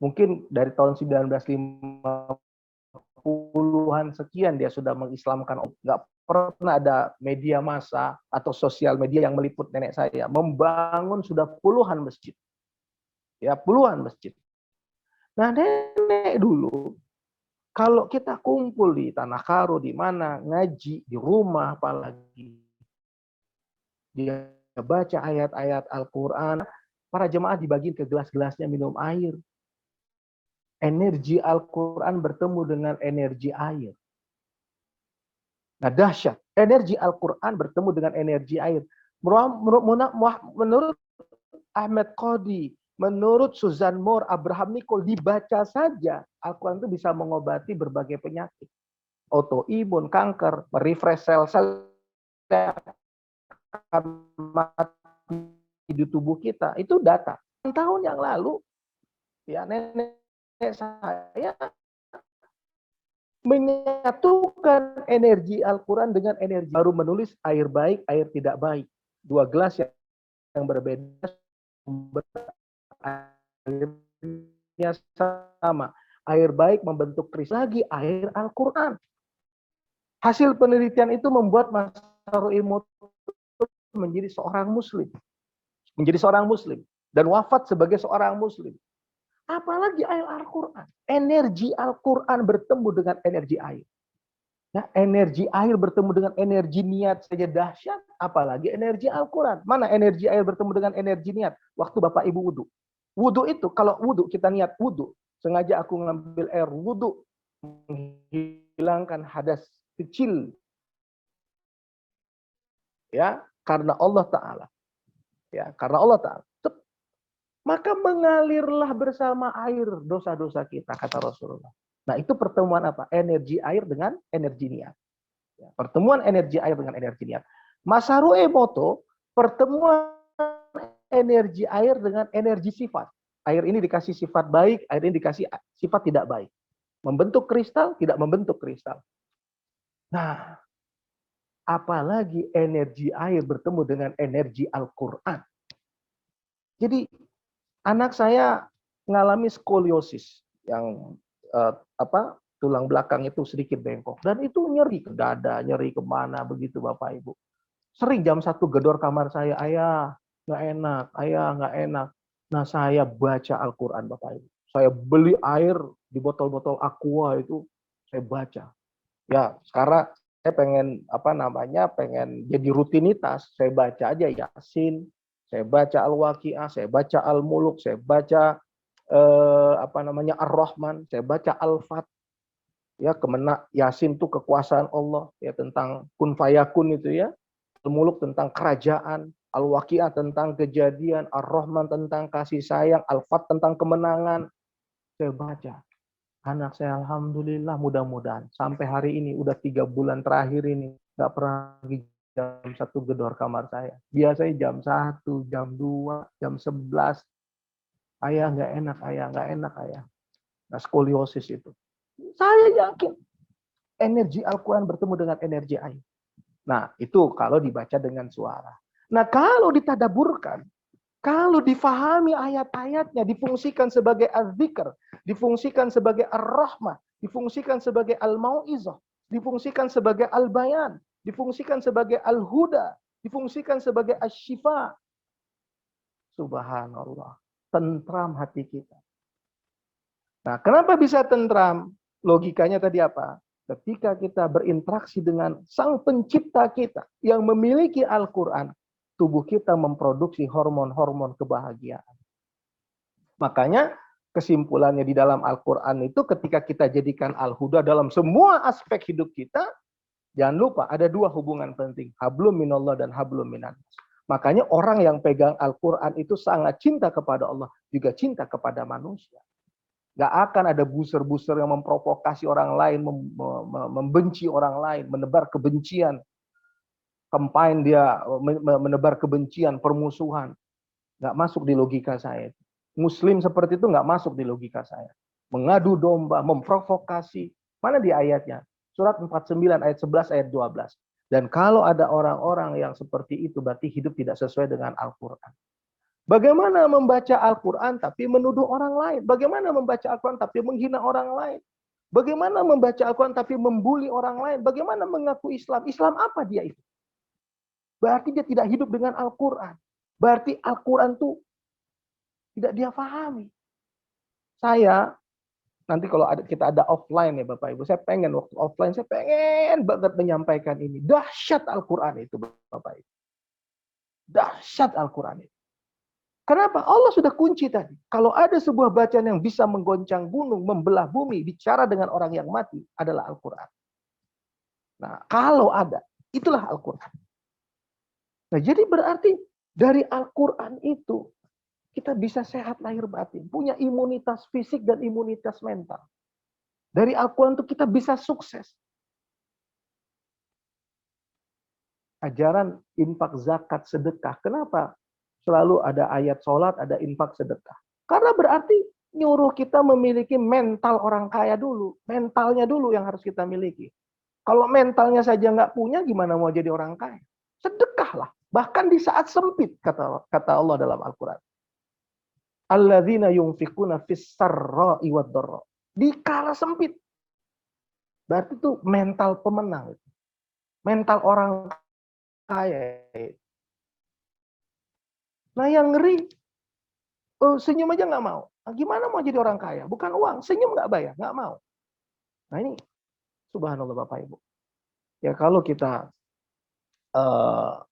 Mungkin dari tahun 1950-an sekian dia sudah mengislamkan. Nggak pernah ada media massa atau sosial media yang meliput nenek saya. Membangun sudah puluhan masjid. Ya, puluhan masjid. Nah, nenek dulu, kalau kita kumpul di Tanah Karo, di mana, ngaji, di rumah apalagi, dia baca ayat-ayat Al-Quran, para jemaah dibagi ke gelas-gelasnya minum air. Energi Al-Quran bertemu dengan energi air. Nah, dahsyat. Energi Al-Quran bertemu dengan energi air. Menurut Ahmed Qadi, menurut Suzanne Moore, Abraham Nicole, dibaca saja, Al-Quran itu bisa mengobati berbagai penyakit. Autoimun, kanker, merefresh sel-sel mati di tubuh kita. Itu data. Tahun yang lalu, ya nenek saya menyatukan energi Al-Quran dengan energi. Baru menulis air baik, air tidak baik. Dua gelas yang berbeda, airnya sama. Air baik membentuk kristal, lagi air Al-Quran. Hasil penelitian itu membuat Mas Sahrul menjadi seorang Muslim. Menjadi seorang Muslim. Dan wafat sebagai seorang Muslim. Apalagi air Al-Quran. Energi Al-Quran bertemu dengan energi air. Ya, energi air bertemu dengan energi niat saja dahsyat. Apalagi energi Al-Quran. Mana energi air bertemu dengan energi niat? Waktu Bapak Ibu wudhu. Wudhu itu, kalau wudhu, kita niat wudhu. Sengaja aku ngambil air wudhu. Menghilangkan hadas kecil. Ya, karena Allah Ta'ala. Ya, karena Allah Ta'ala. Maka mengalirlah bersama air dosa-dosa kita, kata Rasulullah. Nah, itu pertemuan apa? Energi air dengan energi niat. Ya, pertemuan energi air dengan energi niat. Masaru Emoto, pertemuan energi air dengan energi sifat. Air ini dikasih sifat baik, air ini dikasih sifat tidak baik. Membentuk kristal, tidak membentuk kristal. Nah, apalagi energi air bertemu dengan energi Al-Quran. Jadi, anak saya mengalami skoliosis yang tulang belakang itu sedikit bengkok dan itu nyeri ke dada, nyeri kemana begitu Bapak Ibu. Sering jam 1 gedor kamar saya, ayah nggak enak, ayah nggak enak. Nah saya baca Al-Quran Bapak Ibu. Saya beli air di botol-botol aqua itu saya baca. Ya sekarang saya pengen pengen jadi rutinitas. Saya baca aja Yasin. Saya baca Al-Waqi'ah, saya baca Al-Muluk, saya baca Ar-Rahman, saya baca Al-Fat. Ya, Yasin itu kekuasaan Allah, ya tentang kun fayakun itu ya. Al-Muluk tentang kerajaan, Al-Waqi'ah tentang kejadian, Ar-Rahman tentang kasih sayang, Al-Fat tentang kemenangan. Saya baca. Anak saya alhamdulillah mudah-mudahan sampai hari ini udah 3 bulan terakhir ini nggak pernah pergi jam 1 gedor kamar saya. Biasanya jam 1, jam 2, jam 11. Ayah nggak enak, ayah nggak enak, ayah. Nah, skoliosis itu. Saya yakin energi Al-Quran bertemu dengan energi air. Nah, itu kalau dibaca dengan suara. Nah, kalau ditadaburkan, kalau difahami ayat-ayatnya, difungsikan sebagai az-zikr, difungsikan sebagai ar-rahmah, difungsikan sebagai al-mau'izah, difungsikan sebagai al-bayan, difungsikan sebagai al-huda, difungsikan sebagai asy-syifa. Subhanallah. Tentram hati kita. Nah, kenapa bisa tentram? Logikanya tadi apa? Ketika kita berinteraksi dengan Sang Pencipta kita yang memiliki Al-Quran, tubuh kita memproduksi hormon-hormon kebahagiaan. Makanya kesimpulannya di dalam Al-Quran itu ketika kita jadikan Al-Huda dalam semua aspek hidup kita, jangan lupa ada 2 hubungan penting, hablum minallah dan hablum minan nas. Makanya orang yang pegang Al-Quran itu sangat cinta kepada Allah, juga cinta kepada manusia. Gak akan ada buser-buser yang memprovokasi orang lain, membenci orang lain, menebar kebencian. Campaign dia menebar kebencian, permusuhan. Gak masuk di logika saya. Muslim seperti itu gak masuk di logika saya. Mengadu domba, memprovokasi. Mana di ayatnya? Surat 49 ayat 11 ayat 12. Dan kalau ada orang-orang yang seperti itu, berarti hidup tidak sesuai dengan Al-Quran. Bagaimana membaca Al-Quran tapi menuduh orang lain? Bagaimana membaca Al-Quran tapi menghina orang lain? Bagaimana membaca Al-Quran tapi membuli orang lain? Bagaimana mengaku Islam? Islam apa dia itu? Berarti dia tidak hidup dengan Al-Quran. Berarti Al-Quran itu tidak dia pahami. Saya, nanti kalau kita ada offline ya Bapak Ibu, saya pengen waktu offline, saya pengen banget menyampaikan ini. Dahsyat Al-Quran itu Bapak Ibu. Dahsyat Al-Quran itu. Kenapa? Allah sudah kunci tadi. Kalau ada sebuah bacaan yang bisa menggoncang gunung, membelah bumi, bicara dengan orang yang mati, adalah Al-Quran. Nah, kalau ada, itulah Al-Quran. Nah, jadi berarti dari Al-Quran itu, kita bisa sehat lahir batin. Punya imunitas fisik dan imunitas mental. Dari Al-Quran itu kita bisa sukses. Ajaran infak, zakat, sedekah. Kenapa? Selalu ada ayat sholat, ada infak sedekah. Karena berarti nyuruh kita memiliki mental orang kaya dulu. Mentalnya dulu yang harus kita miliki. Kalau mentalnya saja nggak punya, gimana mau jadi orang kaya? Sedekahlah. Bahkan di saat sempit, kata Allah dalam Al-Quran. Alladzina yunfikuna fis sarra'i wad dharra. Di kala sempit. Berarti itu mental pemenang. Mental orang kaya. Nah yang ngeri, senyum aja nggak mau. Nah, gimana mau jadi orang kaya? Bukan uang, senyum nggak bayar, nggak mau. Nah ini, subhanallah Bapak Ibu. Ya kalau kita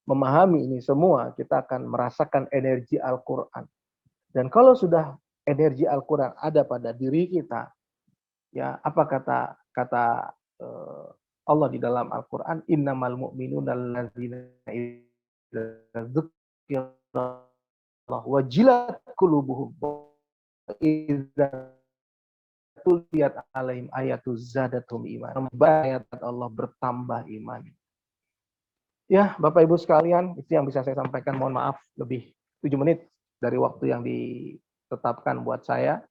memahami ini semua, kita akan merasakan energi Al-Quran. Dan kalau sudah energi Al-Quran ada pada diri kita, ya apa kata Allah di dalam Al-Quran, innamal mu'minuna alladzina idza dzukira wajilat qulubuhum idza tuliyat alaihim ayatu zadatum iman. Ayat Allah bertambah iman. Ya, Bapak Ibu sekalian, itu yang bisa saya sampaikan. Mohon maaf lebih 7 menit dari waktu yang ditetapkan buat saya.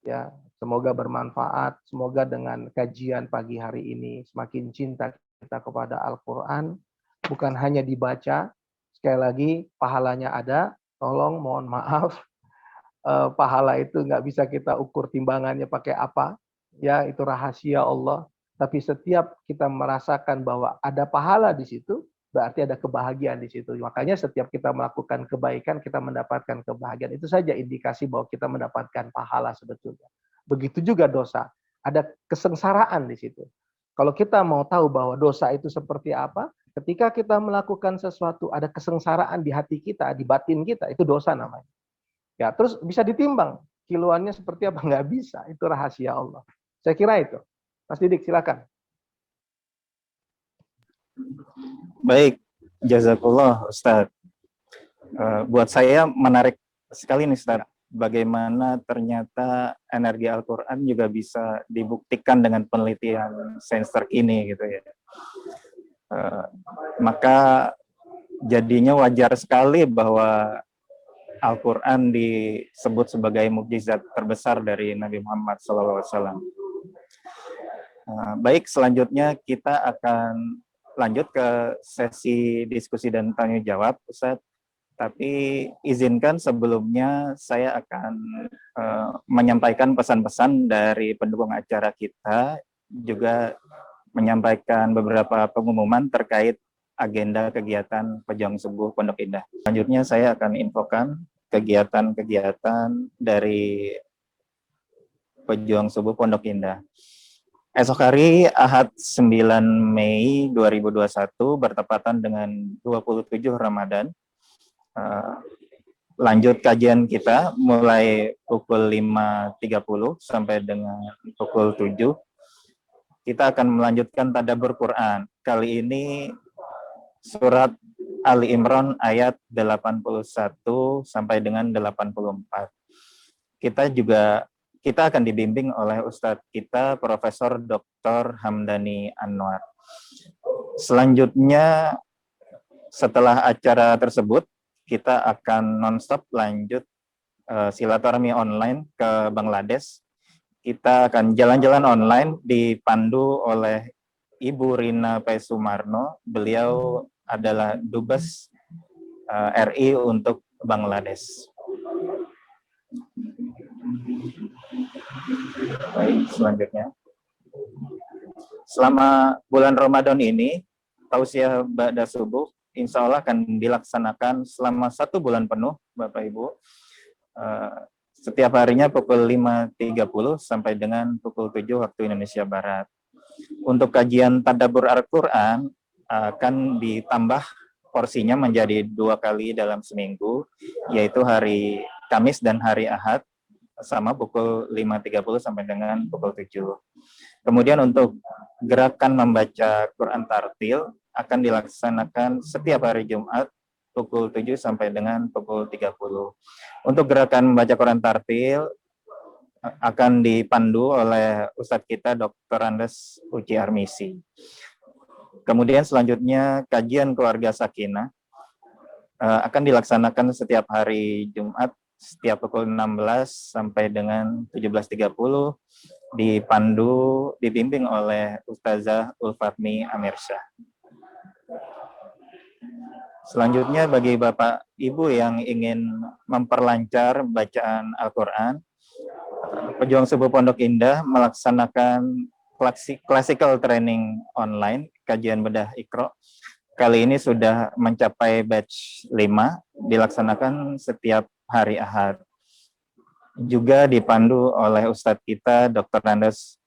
Ya, semoga bermanfaat. Semoga dengan kajian pagi hari ini semakin cinta kita kepada Al-Qur'an, bukan hanya dibaca. Sekali lagi, pahalanya ada. Tolong, mohon maaf, pahala itu nggak bisa kita ukur timbangannya pakai apa. Ya, itu rahasia Allah. Tapi setiap kita merasakan bahwa ada pahala di situ, berarti ada kebahagiaan di situ. Makanya setiap kita melakukan kebaikan, kita mendapatkan kebahagiaan. Itu saja indikasi bahwa kita mendapatkan pahala sebetulnya. Begitu juga dosa. Ada kesengsaraan di situ. Kalau kita mau tahu bahwa dosa itu seperti apa, ketika kita melakukan sesuatu, ada kesengsaraan di hati kita, di batin kita, itu dosa namanya. Ya, terus bisa ditimbang. Kiloannya seperti apa? Nggak bisa. Itu rahasia Allah. Saya kira itu. Mas Didik, silakan. Baik, jazakallah Ustaz. Buat saya menarik sekali nih Ustaz. bagaimana ternyata energi Al-Quran juga bisa dibuktikan dengan penelitian sains terkini gitu ya. Maka jadinya wajar sekali bahwa Al-Quran disebut sebagai mukjizat terbesar dari Nabi Muhammad SAW. Baik, selanjutnya kita akan lanjut ke sesi diskusi dan tanya jawab, Ustadz. Tapi izinkan sebelumnya saya akan menyampaikan pesan-pesan dari pendukung acara kita, juga menyampaikan beberapa pengumuman terkait agenda kegiatan Pejuang Subuh Pondok Indah. Selanjutnya saya akan infokan kegiatan-kegiatan dari Pejuang Subuh Pondok Indah. Esok hari Ahad 9 Mei 2021 bertepatan dengan 27 Ramadan. Lanjut kajian kita mulai pukul 5.30 sampai dengan pukul 7. Kita akan melanjutkan tadabbur Quran. Kali ini surat Ali Imran ayat 81 sampai dengan 84. Kita akan dibimbing oleh Ustadz kita Profesor Dr. Hamdani Anwar. Selanjutnya setelah acara tersebut kita akan nonstop lanjut silaturahmi online ke Bangladesh. Kita akan jalan-jalan online dipandu oleh Ibu Rina P. Sumarno. Beliau adalah Dubes RI untuk Bangladesh. Baik, selanjutnya. Selama bulan Ramadan ini, tausiah ba'da subuh insya Allah akan dilaksanakan selama 1 bulan penuh, Bapak Ibu. Setiap harinya pukul 5.30 sampai dengan pukul 7 waktu Indonesia Barat. Untuk kajian tadabbur Al-Quran akan ditambah porsinya menjadi 2 kali dalam seminggu, yaitu hari Kamis dan hari Ahad, sama pukul 5.30 sampai dengan pukul 7. Kemudian untuk gerakan membaca Quran tartil akan dilaksanakan setiap hari Jumat pukul 7 sampai dengan pukul 30. Untuk gerakan membaca Quran tartil akan dipandu oleh Ustadz kita Dr. Andes Uci Armisi. Kemudian selanjutnya kajian keluarga Sakinah akan dilaksanakan setiap hari Jumat setiap pukul 16 sampai dengan 17.30 dibimbing oleh Ustazah Ulfatmi Amirsyah. Selanjutnya bagi Bapak Ibu yang ingin memperlancar bacaan Al-Quran, Pejuang Subuh Pondok Indah melaksanakan classical training online, kajian bedah Iqra. Kali ini sudah mencapai batch 5, dilaksanakan setiap hari Ahad. Juga dipandu oleh Ustadz kita Dr. Andes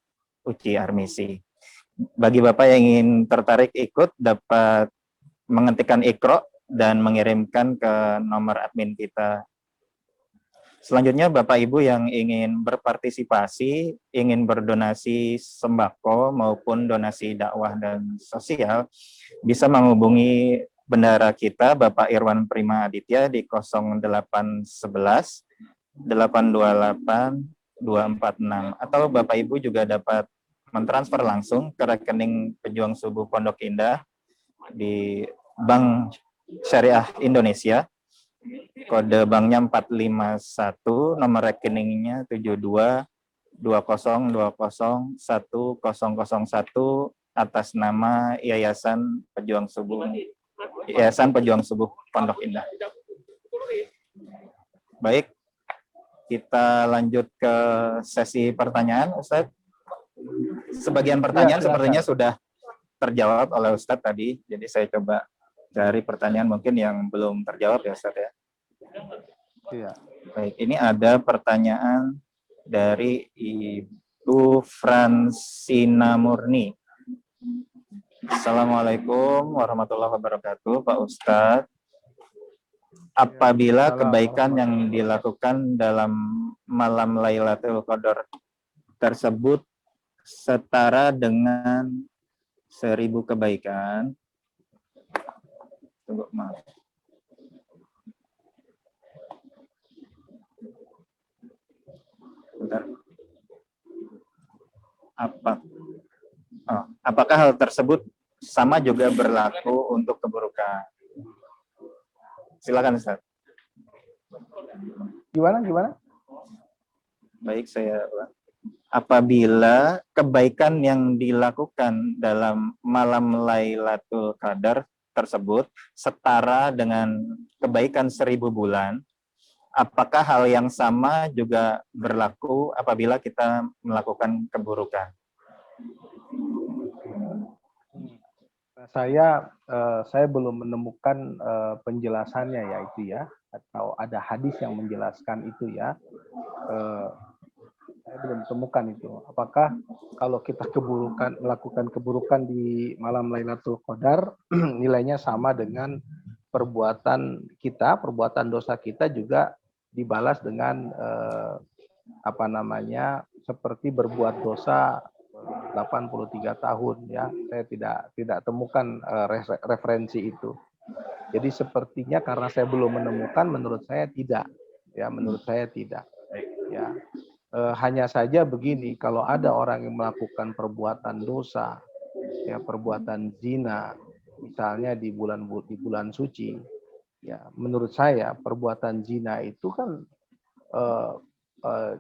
Uci Armisi. Bagi Bapak yang ingin tertarik ikut, dapat mengetikkan Iqra dan mengirimkan ke nomor admin kita. Selanjutnya Bapak Ibu yang ingin berpartisipasi, ingin berdonasi sembako maupun donasi dakwah dan sosial, bisa menghubungi bendahara kita Bapak Irwan Prima Aditya di 0811 828 246, atau Bapak Ibu juga dapat mentransfer langsung ke rekening Pejuang Subuh Pondok Indah di Bank Syariah Indonesia, kode banknya 451, nomor rekeningnya 7220201001 atas nama Yayasan Pejuang Subuh Pondok Indah. Baik, kita lanjut ke sesi pertanyaan, Ustadz. Sebagian pertanyaan sepertinya sudah terjawab oleh Ustadz tadi, jadi saya coba cari pertanyaan mungkin yang belum terjawab ya Ustadz ya. Iya. Baik, ini ada pertanyaan dari Ibu Fransina Murni. Assalamualaikum warahmatullahi wabarakatuh, Pak Ustadz. Apabila kebaikan yang dilakukan dalam malam Lailatul Qadar tersebut setara dengan 1000 kebaikan, Sebentar. Apakah hal tersebut sama juga berlaku untuk keburukan? Silakan Ustaz. Gimana? Baik, saya apabila kebaikan yang dilakukan dalam malam Lailatul Qadar tersebut setara dengan kebaikan 1000 bulan, apakah hal yang sama juga berlaku apabila kita melakukan keburukan? Saya belum menemukan penjelasannya ya itu ya, atau ada hadis yang menjelaskan itu ya. Saya belum temukan itu. Apakah kalau kita melakukan keburukan di malam Lailatul Qadar nilainya sama dengan perbuatan dosa kita juga dibalas dengan seperti berbuat dosa 83 tahun ya. Saya tidak temukan referensi itu. Jadi sepertinya karena saya belum menemukan, menurut saya tidak. Ya, menurut saya tidak. Ya. Hanya saja begini, kalau ada orang yang melakukan perbuatan dosa, ya perbuatan zina, misalnya di bulan suci, ya menurut saya perbuatan zina itu kan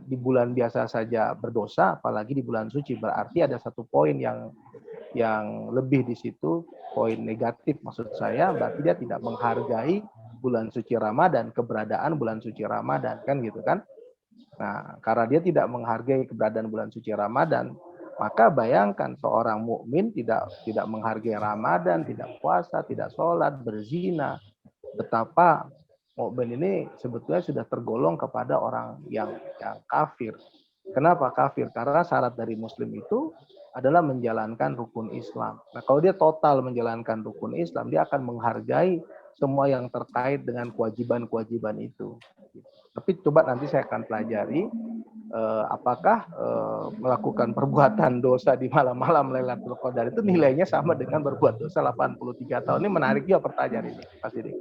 di bulan biasa saja berdosa, apalagi di bulan suci, berarti ada satu poin yang lebih di situ, poin negatif maksud saya, berarti dia tidak menghargai bulan suci Ramadan, keberadaan bulan suci Ramadan, kan gitu kan? Nah, karena dia tidak menghargai keberadaan bulan suci Ramadan, maka bayangkan seorang mukmin tidak menghargai Ramadan, tidak puasa, tidak sholat, berzina, betapa mukmin ini sebetulnya sudah tergolong kepada orang yang kafir. Kenapa kafir? Karena syarat dari muslim itu adalah menjalankan rukun Islam. Nah, kalau dia total menjalankan rukun Islam, dia akan menghargai semua yang terkait dengan kewajiban-kewajiban itu. Tapi coba nanti saya akan pelajari apakah melakukan perbuatan dosa di malam-malam Lailatul Qadar itu nilainya sama dengan berbuat dosa 83 tahun. Ini menarik juga pertanyaan ini, Pak Sidik.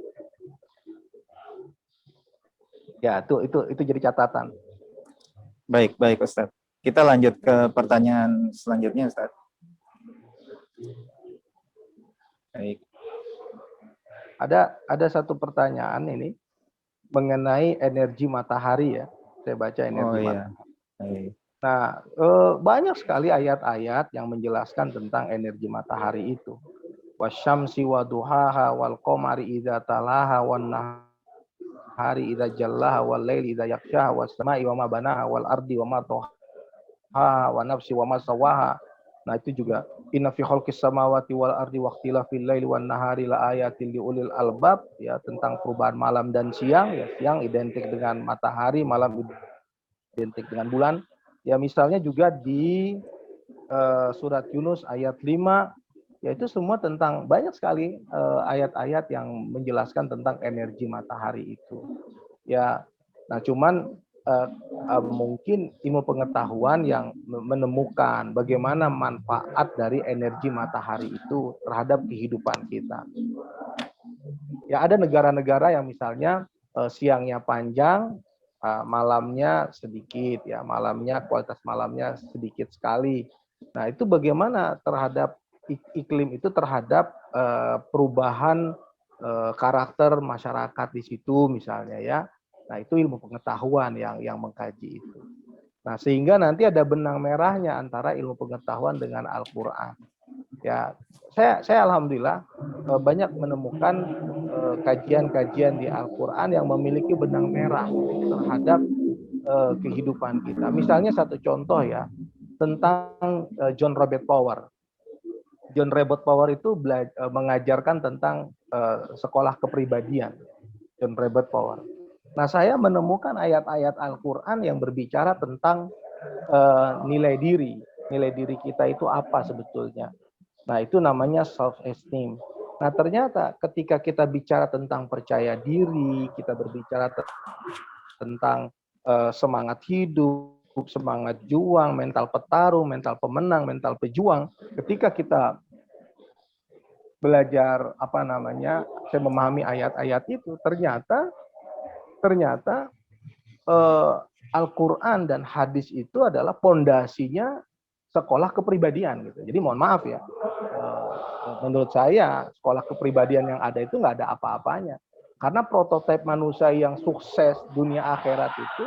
Ya, itu jadi catatan. Baik Ustaz. Kita lanjut ke pertanyaan selanjutnya, Ustaz. Baik. Ada satu pertanyaan ini mengenai energi matahari ya. Saya baca energi matahari. Nah, banyak sekali ayat-ayat yang menjelaskan tentang energi matahari itu. Wasyamsi waduhaha wal qamari idza talaha wan nahari idza jallaha wal laili idza yaghshaha was samai wa ma banaha wal ardi wa ma tahaha wa nafsi wa ma sawaha. Nah, itu juga inna fi khalqis samawati wal ardi waqtilafil laili wan nahari la ayatil liulil albab, ya, tentang perubahan malam dan siang, ya, siang identik dengan matahari, malam identik dengan bulan. Ya, misalnya juga di surat Yunus ayat 5, yaitu semua tentang banyak sekali ayat-ayat yang menjelaskan tentang energi matahari itu. Ya, nah cuman mungkin ilmu pengetahuan yang menemukan bagaimana manfaat dari energi matahari itu terhadap kehidupan kita. Ya, ada negara-negara yang misalnya siangnya panjang, malamnya sedikit, ya, kualitas malamnya sedikit sekali. Nah, itu bagaimana terhadap iklim itu, terhadap perubahan karakter masyarakat di situ misalnya, ya. Nah, itu ilmu pengetahuan yang mengkaji itu. Nah, sehingga nanti ada benang merahnya antara ilmu pengetahuan dengan Al-Qur'an. Ya, saya alhamdulillah banyak menemukan kajian-kajian di Al-Qur'an yang memiliki benang merah terhadap kehidupan kita. Misalnya satu contoh ya, tentang John Robert Power. John Robert Power itu mengajarkan tentang sekolah kepribadian. John Robert Power. Nah, saya menemukan ayat-ayat Al-Quran yang berbicara tentang nilai diri. Nilai diri kita itu apa sebetulnya. Nah, itu namanya self-esteem. Nah, ternyata ketika kita bicara tentang percaya diri, kita berbicara tentang semangat hidup, semangat juang, mental petarung, mental pemenang, mental pejuang, ketika kita belajar saya memahami ayat-ayat itu, ternyata Al-Quran dan hadis itu adalah pondasinya sekolah kepribadian gitu. Jadi mohon maaf ya, menurut saya sekolah kepribadian yang ada itu nggak ada apa-apanya. Karena prototipe manusia yang sukses dunia akhirat itu,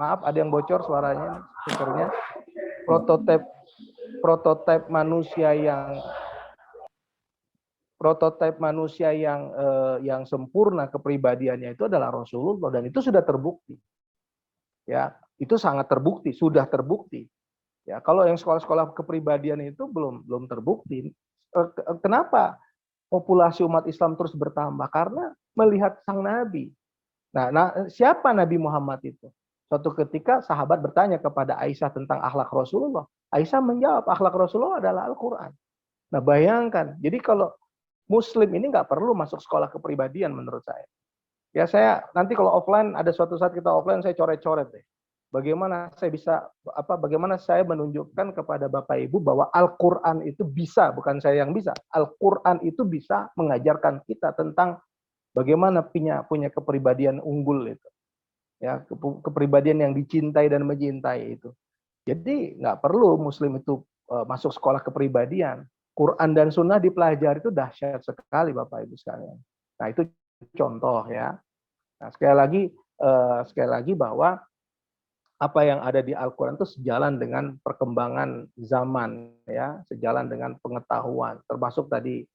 maaf ada yang bocor suaranya, speakernya. Prototipe manusia yang sempurna kepribadiannya itu adalah Rasulullah, dan itu sudah terbukti. Ya, itu sangat terbukti, sudah terbukti. Ya, kalau yang sekolah-sekolah kepribadian itu belum terbukti. Kenapa populasi umat Islam terus bertambah? Karena melihat sang Nabi. Nah, siapa Nabi Muhammad itu? Suatu ketika sahabat bertanya kepada Aisyah tentang akhlak Rasulullah. Aisyah menjawab, akhlak Rasulullah adalah Al-Quran. Nah, bayangkan. Jadi kalau Muslim ini nggak perlu masuk sekolah kepribadian menurut saya. Ya, saya nanti kalau offline, ada suatu saat kita offline, saya coret-coret deh. Bagaimana saya menunjukkan kepada Bapak Ibu bahwa Al-Quran itu bisa, bukan saya yang bisa. Al-Quran itu bisa mengajarkan kita tentang bagaimana punya kepribadian unggul itu. Ya, kepribadian yang dicintai dan mencintai itu. Jadi nggak perlu Muslim itu masuk sekolah kepribadian. Quran dan Sunnah dipelajari itu dahsyat sekali Bapak Ibu sekalian. Nah, itu contoh ya. Nah, sekali lagi bahwa apa yang ada di Al-Quran itu sejalan dengan perkembangan zaman, ya, sejalan dengan pengetahuan, termasuk tadi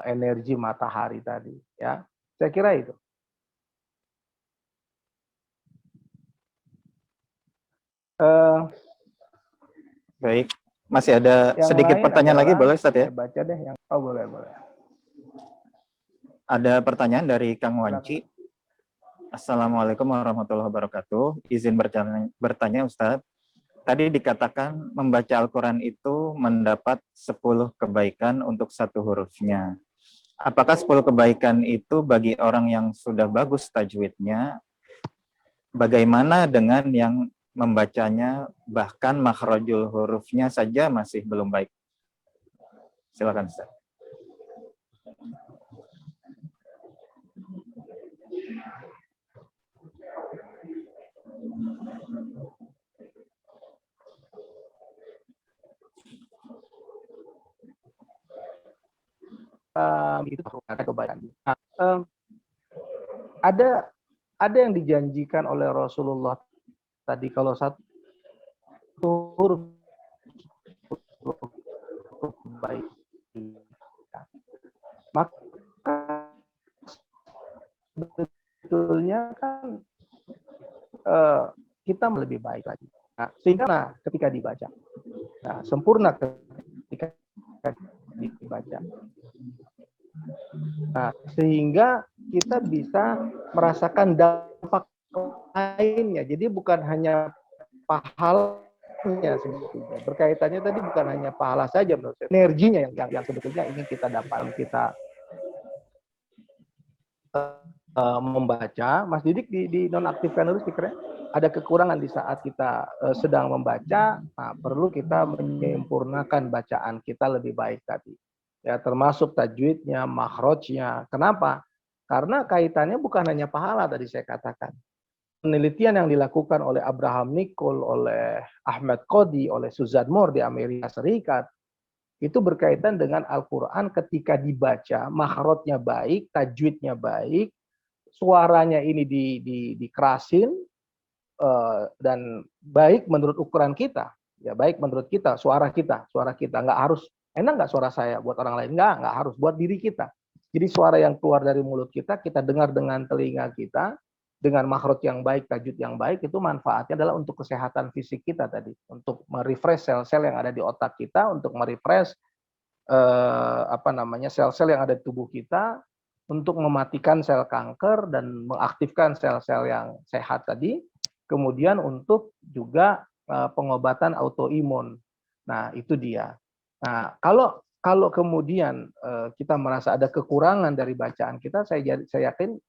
energi matahari tadi, ya. Saya kira itu. Baik, masih ada sedikit pertanyaan lagi, boleh Ustaz ya? Baca deh yang boleh. Ada pertanyaan dari Kang Wanci. Assalamualaikum warahmatullahi wabarakatuh. Izin bertanya Ustaz. Tadi dikatakan membaca Al-Quran itu mendapat 10 kebaikan untuk satu hurufnya. Apakah 10 kebaikan itu bagi orang yang sudah bagus tajwidnya? Bagaimana dengan yang membacanya bahkan makhrajul hurufnya saja masih belum baik? Silakan Ustaz. Itu kebaikan. Ada yang dijanjikan oleh Rasulullah tadi, kalau satu huruf baik, maka sebetulnya kan kita lebih baik lagi. Nah, sehingga ketika dibaca, sempurna ketika dibaca. Nah, sehingga kita bisa merasakan dampak lainnya. Jadi bukan hanya pahalanya sebetulnya. Berkaitannya tadi bukan hanya pahala saja menurut saya. Energinya yang sebetulnya ingin kita dapat, kita membaca. Mas Didik di nonaktifkan dulu speakernya. Ada kekurangan di saat kita sedang membaca. Nah, perlu kita menyempurnakan bacaan kita lebih baik tadi. Ya, termasuk tajwidnya, makhrajnya. Kenapa? Karena kaitannya bukan hanya pahala tadi saya katakan. Penelitian yang dilakukan oleh Abraham Nichol, oleh Ahmed Qodi, oleh Suzanne Moore di Amerika Serikat, itu berkaitan dengan Al-Quran ketika dibaca, makhrajnya baik, tajwidnya baik, suaranya ini dikerasin, dan baik menurut ukuran kita. Ya, baik menurut kita, suara kita nggak harus enak nggak suara saya buat orang lain, nggak harus buat diri kita. Jadi suara yang keluar dari mulut kita dengar dengan telinga kita, dengan makhraj yang baik, tajwid yang baik, itu manfaatnya adalah untuk kesehatan fisik kita tadi, untuk merefresh sel-sel yang ada di otak kita, untuk merefresh sel-sel yang ada di tubuh kita, untuk mematikan sel kanker dan mengaktifkan sel-sel yang sehat tadi, kemudian untuk juga pengobatan autoimun. Nah, itu dia. Nah, kalau kemudian kita merasa ada kekurangan dari bacaan kita, saya yakin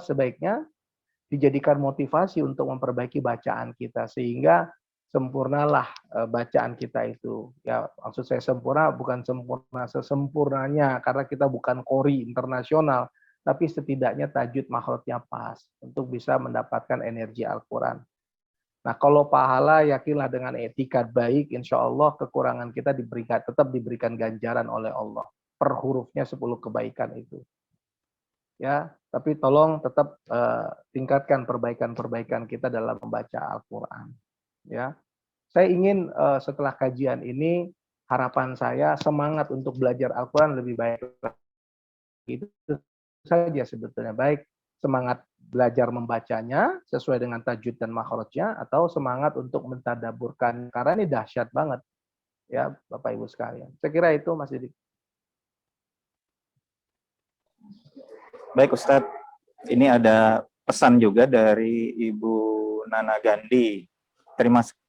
sebaiknya dijadikan motivasi untuk memperbaiki bacaan kita, sehingga sempurnalah bacaan kita itu. Ya, maksud saya sempurna bukan sempurna sesempurnanya, karena kita bukan qori internasional, tapi setidaknya tajwid makhrajnya pas untuk bisa mendapatkan energi Al-Quran. Nah, kalau pahala yakinlah dengan etikat baik, insya Allah kekurangan kita tetap diberikan ganjaran oleh Allah. Per hurufnya 10 kebaikan itu. Ya, tapi tolong tetap tingkatkan perbaikan-perbaikan kita dalam membaca Al-Quran. Ya, saya ingin setelah kajian ini, harapan saya semangat untuk belajar Al-Quran lebih baik. Itu saja sebetulnya, baik semangat belajar membacanya sesuai dengan tajwid dan makhrajnya, atau semangat untuk mentadaburkan, karena ini dahsyat banget ya Bapak Ibu sekalian. Saya kira itu Mas Didik. Baik Ustadz, ini ada pesan juga dari Ibu Nana Gandhi.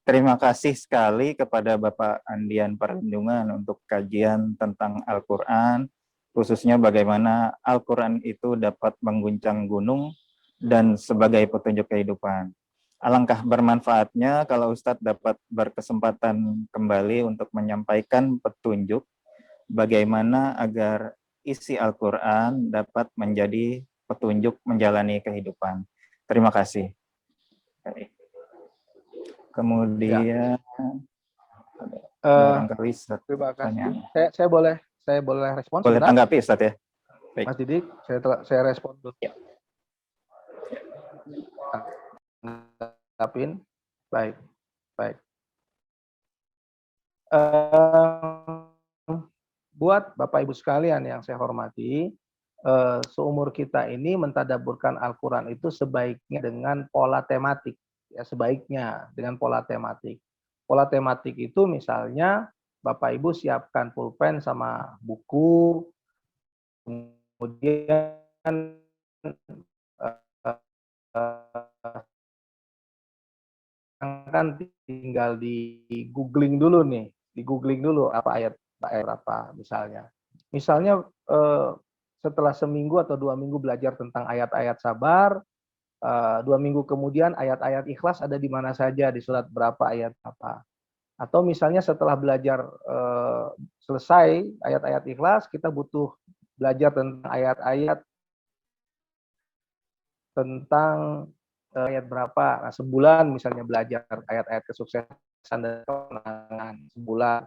Terima kasih sekali kepada Bapak Andian Perlindungan untuk kajian tentang Al-Quran, khususnya bagaimana Al-Quran itu dapat mengguncang gunung dan sebagai petunjuk kehidupan. Alangkah bermanfaatnya kalau Ustadz dapat berkesempatan kembali untuk menyampaikan petunjuk bagaimana agar isi Al-Quran dapat menjadi petunjuk menjalani kehidupan. Terima kasih. Kemudian barangkali terima kasih. pertanyaan. Saya boleh respon Boleh sebentar? tanggapi Ustadz ya. Baik. Mas Didik, saya respon dulu. Ya. Tanggapin. Baik. Buat Bapak Ibu sekalian yang saya hormati, seumur kita ini mentadaburkan Al-Quran itu sebaiknya dengan pola tematik. Ya, sebaiknya dengan pola tematik. Pola tematik itu misalnya Bapak Ibu siapkan pulpen sama buku, kemudian kan tinggal di googling dulu nih, apa ayat apa misalnya. Misalnya setelah seminggu atau 2 minggu belajar tentang ayat-ayat sabar, 2 minggu kemudian ayat-ayat ikhlas ada di mana saja, di surat berapa, ayat apa. Atau misalnya setelah belajar selesai ayat-ayat ikhlas, kita butuh belajar tentang ayat-ayat tentang ayat berapa. Nah, sebulan misalnya belajar ayat-ayat kesuksesan dan kemenangan sebulan.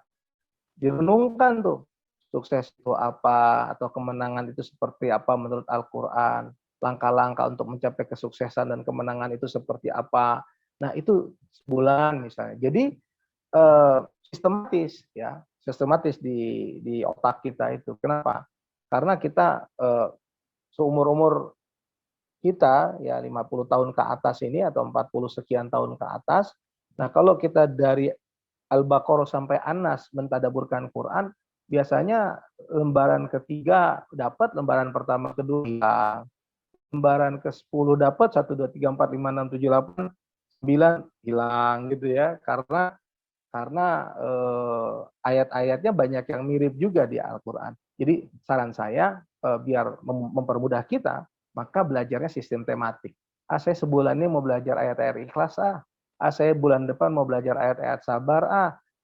Direnungkan tuh, sukses itu apa, atau kemenangan itu seperti apa menurut Al-Quran. Langkah-langkah untuk mencapai kesuksesan dan kemenangan itu seperti apa. Nah, itu sebulan misalnya. Jadi sistematis di otak kita itu. Kenapa? Karena kita seumur-umur kita ya 50 tahun ke atas ini atau 40 sekian tahun ke atas. Nah, kalau kita dari Al-Baqarah sampai An-Nas mentadaburkan Quran, biasanya lembaran ketiga dapat, lembaran pertama kedua hilang. Lembaran ke-10 dapat, 1 2 3 4 5 6 7 8 9 hilang gitu ya. Karena ayat-ayatnya banyak yang mirip juga di Al-Qur'an. Jadi saran saya biar mempermudah kita, maka belajarnya sistem tematik. Saya sebulan ini mau belajar ayat-ayat ikhlas, saya bulan depan mau belajar ayat-ayat sabar,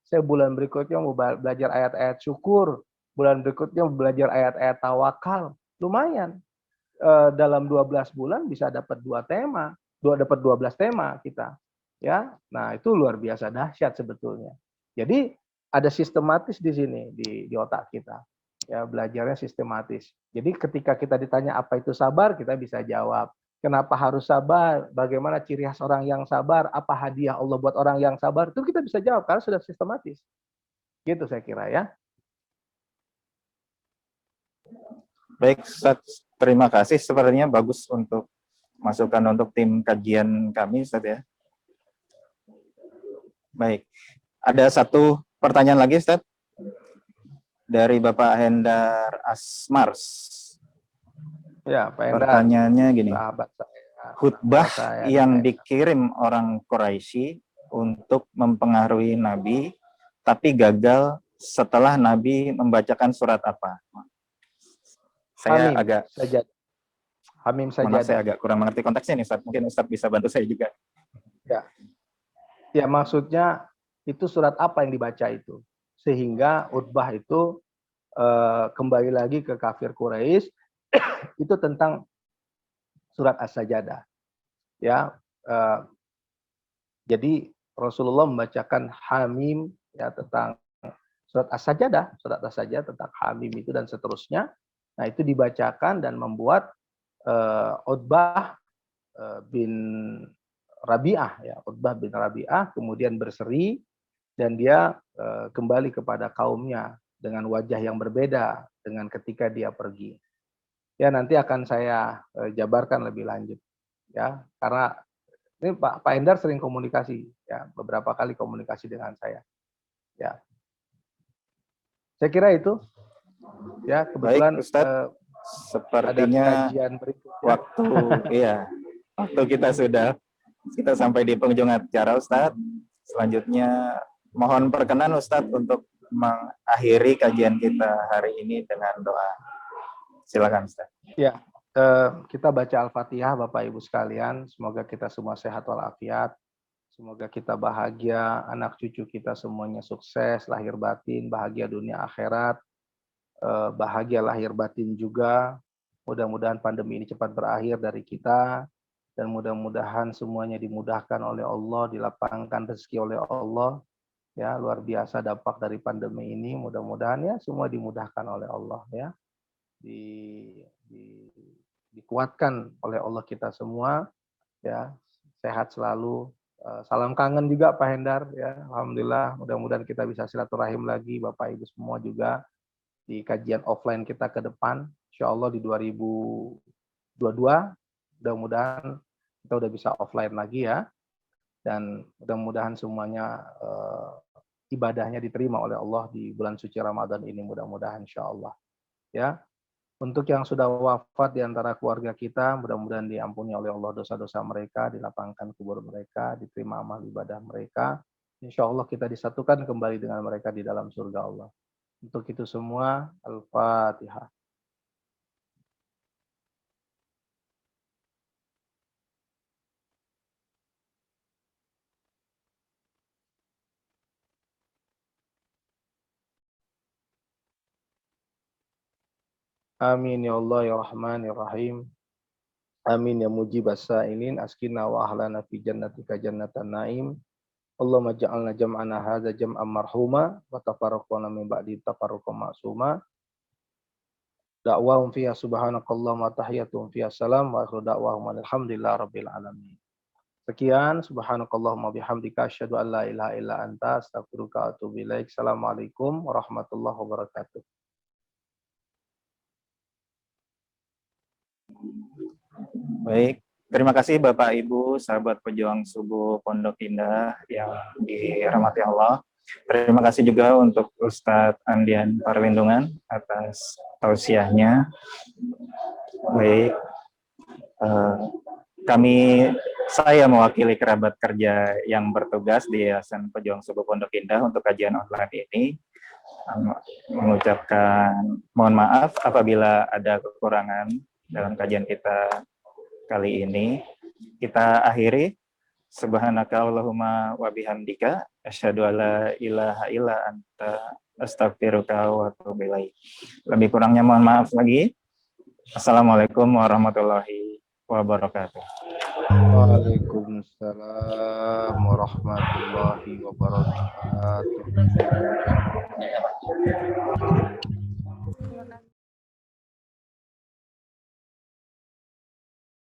saya bulan berikutnya mau belajar ayat-ayat syukur, bulan berikutnya mau belajar ayat-ayat tawakal. Lumayan. Dalam 12 bulan bisa dapat 2 tema, dapat 12 tema kita. Ya. Nah, itu luar biasa dahsyat sebetulnya. Jadi ada sistematis di sini di otak kita. Ya, belajarnya sistematis. Jadi ketika kita ditanya apa itu sabar, kita bisa jawab. Kenapa harus sabar? Bagaimana ciri khas orang yang sabar? Apa hadiah Allah buat orang yang sabar? Itu kita bisa jawab karena sudah sistematis. Gitu saya kira ya. Baik, Ustadz, terima kasih. Sepertinya bagus untuk masukan untuk tim kajian kami, Ustadz ya. Baik, ada satu pertanyaan lagi, Ustadz, dari Bapak Hendar Asmars. Ya, Pak Hendar. Pertanyaannya gini, khutbah yang saya. dikirim orang Quraisy untuk mempengaruhi Nabi, tapi gagal setelah Nabi membacakan surat apa? Saya Hamim saja. Saya agak kurang mengerti konteksnya nih, Ustadz. Mungkin Ustadz bisa bantu saya juga. Ya, maksudnya itu surat apa yang dibaca itu? Sehingga Utbah itu kembali lagi ke kafir Quraisy itu tentang surat As-Sajdah. Ya, jadi Rasulullah membacakan Hamim ya tentang surat As-Sajdah, tentang Hamim itu dan seterusnya. Nah, itu dibacakan dan membuat Utbah bin Rabi'ah ya, Utbah bin Rabi'ah kemudian berseri dan dia kembali kepada kaumnya dengan wajah yang berbeda dengan ketika dia pergi. Ya, nanti akan saya jabarkan lebih lanjut ya, karena ini Pak Endar sering komunikasi ya, beberapa kali komunikasi dengan saya. Ya. Saya kira itu ya, kebetulan baik, Ustadz, sepertinya ada kajian berikutnya. Waktu kita sampai di penghujung acara, Ustadz. Selanjutnya mohon perkenan Ustadz untuk mengakhiri kajian kita hari ini dengan doa. Silakan Ustadz. Ya, kita baca Al-Fatihah Bapak Ibu sekalian. Semoga kita semua sehat walafiat. Semoga kita bahagia, anak cucu kita semuanya sukses, lahir batin, bahagia dunia akhirat, bahagia lahir batin juga. Mudah-mudahan pandemi ini cepat berakhir dari kita, dan mudah-mudahan semuanya dimudahkan oleh Allah, dilapangkan rezeki oleh Allah. Ya, luar biasa dampak dari pandemi ini. Mudah-mudahan ya semua dimudahkan oleh Allah ya. Dikuatkan oleh Allah kita semua ya, sehat selalu. Salam kangen juga Pak Hendar ya, alhamdulillah, mudah-mudahan kita bisa silaturahim lagi Bapak Ibu semua juga di kajian offline kita ke depan, insya Allah di 2022 mudah-mudahan kita udah bisa offline lagi ya, dan mudah-mudahan semuanya ibadahnya diterima oleh Allah di bulan suci Ramadan ini, mudah-mudahan insya Allah ya. Untuk yang sudah wafat di antara keluarga kita, mudah-mudahan diampuni oleh Allah dosa-dosa mereka, dilapangkan kubur mereka, diterima amal ibadah mereka. Insya Allah kita disatukan kembali dengan mereka di dalam surga Allah. Untuk itu semua, Al-Fatihah. Amin ya Allah ya Rahman ya Rahim. Amin ya mujibas sa'ilin, askina wa ahlana fi jannatika jannatan naim. Allahumma ja'alna jam'ana hadza jam'an marhuma wa tafarraqna min ba'di tafarruqan ma'suma. Da'wahum fiha subhanakallahumma tahiyyatuhum fiha salam wa akhiru da'wahum alhamdulillahi rabbil alamin. Sekian, subhanakallahumma bihamdika asyhadu an la ilaha illa anta astaghfiruka wa atubu ilaik. Assalamualaikum warahmatullahi wabarakatuh. Baik, terima kasih Bapak Ibu, sahabat pejuang subuh Pondok Indah yang dirahmati Allah. Terima kasih juga untuk Ustadz Andian Parlindungan atas tausiahnya. Baik, saya mewakili kerabat kerja yang bertugas di Yayasan Pejuang Subuh Pondok Indah untuk kajian online ini, mengucapkan mohon maaf apabila ada kekurangan dalam kajian kita kali ini. Kita akhiri. Subhanaka Allahumma wa bihamdika asyhadu alla ilaha illa anta astaghfiruka wa atubu ilaik. Lebih kurangnya mohon maaf lagi. Assalamualaikum warahmatullahi wabarakatuh. Waalaikumsalam warahmatullahi wabarakatuh.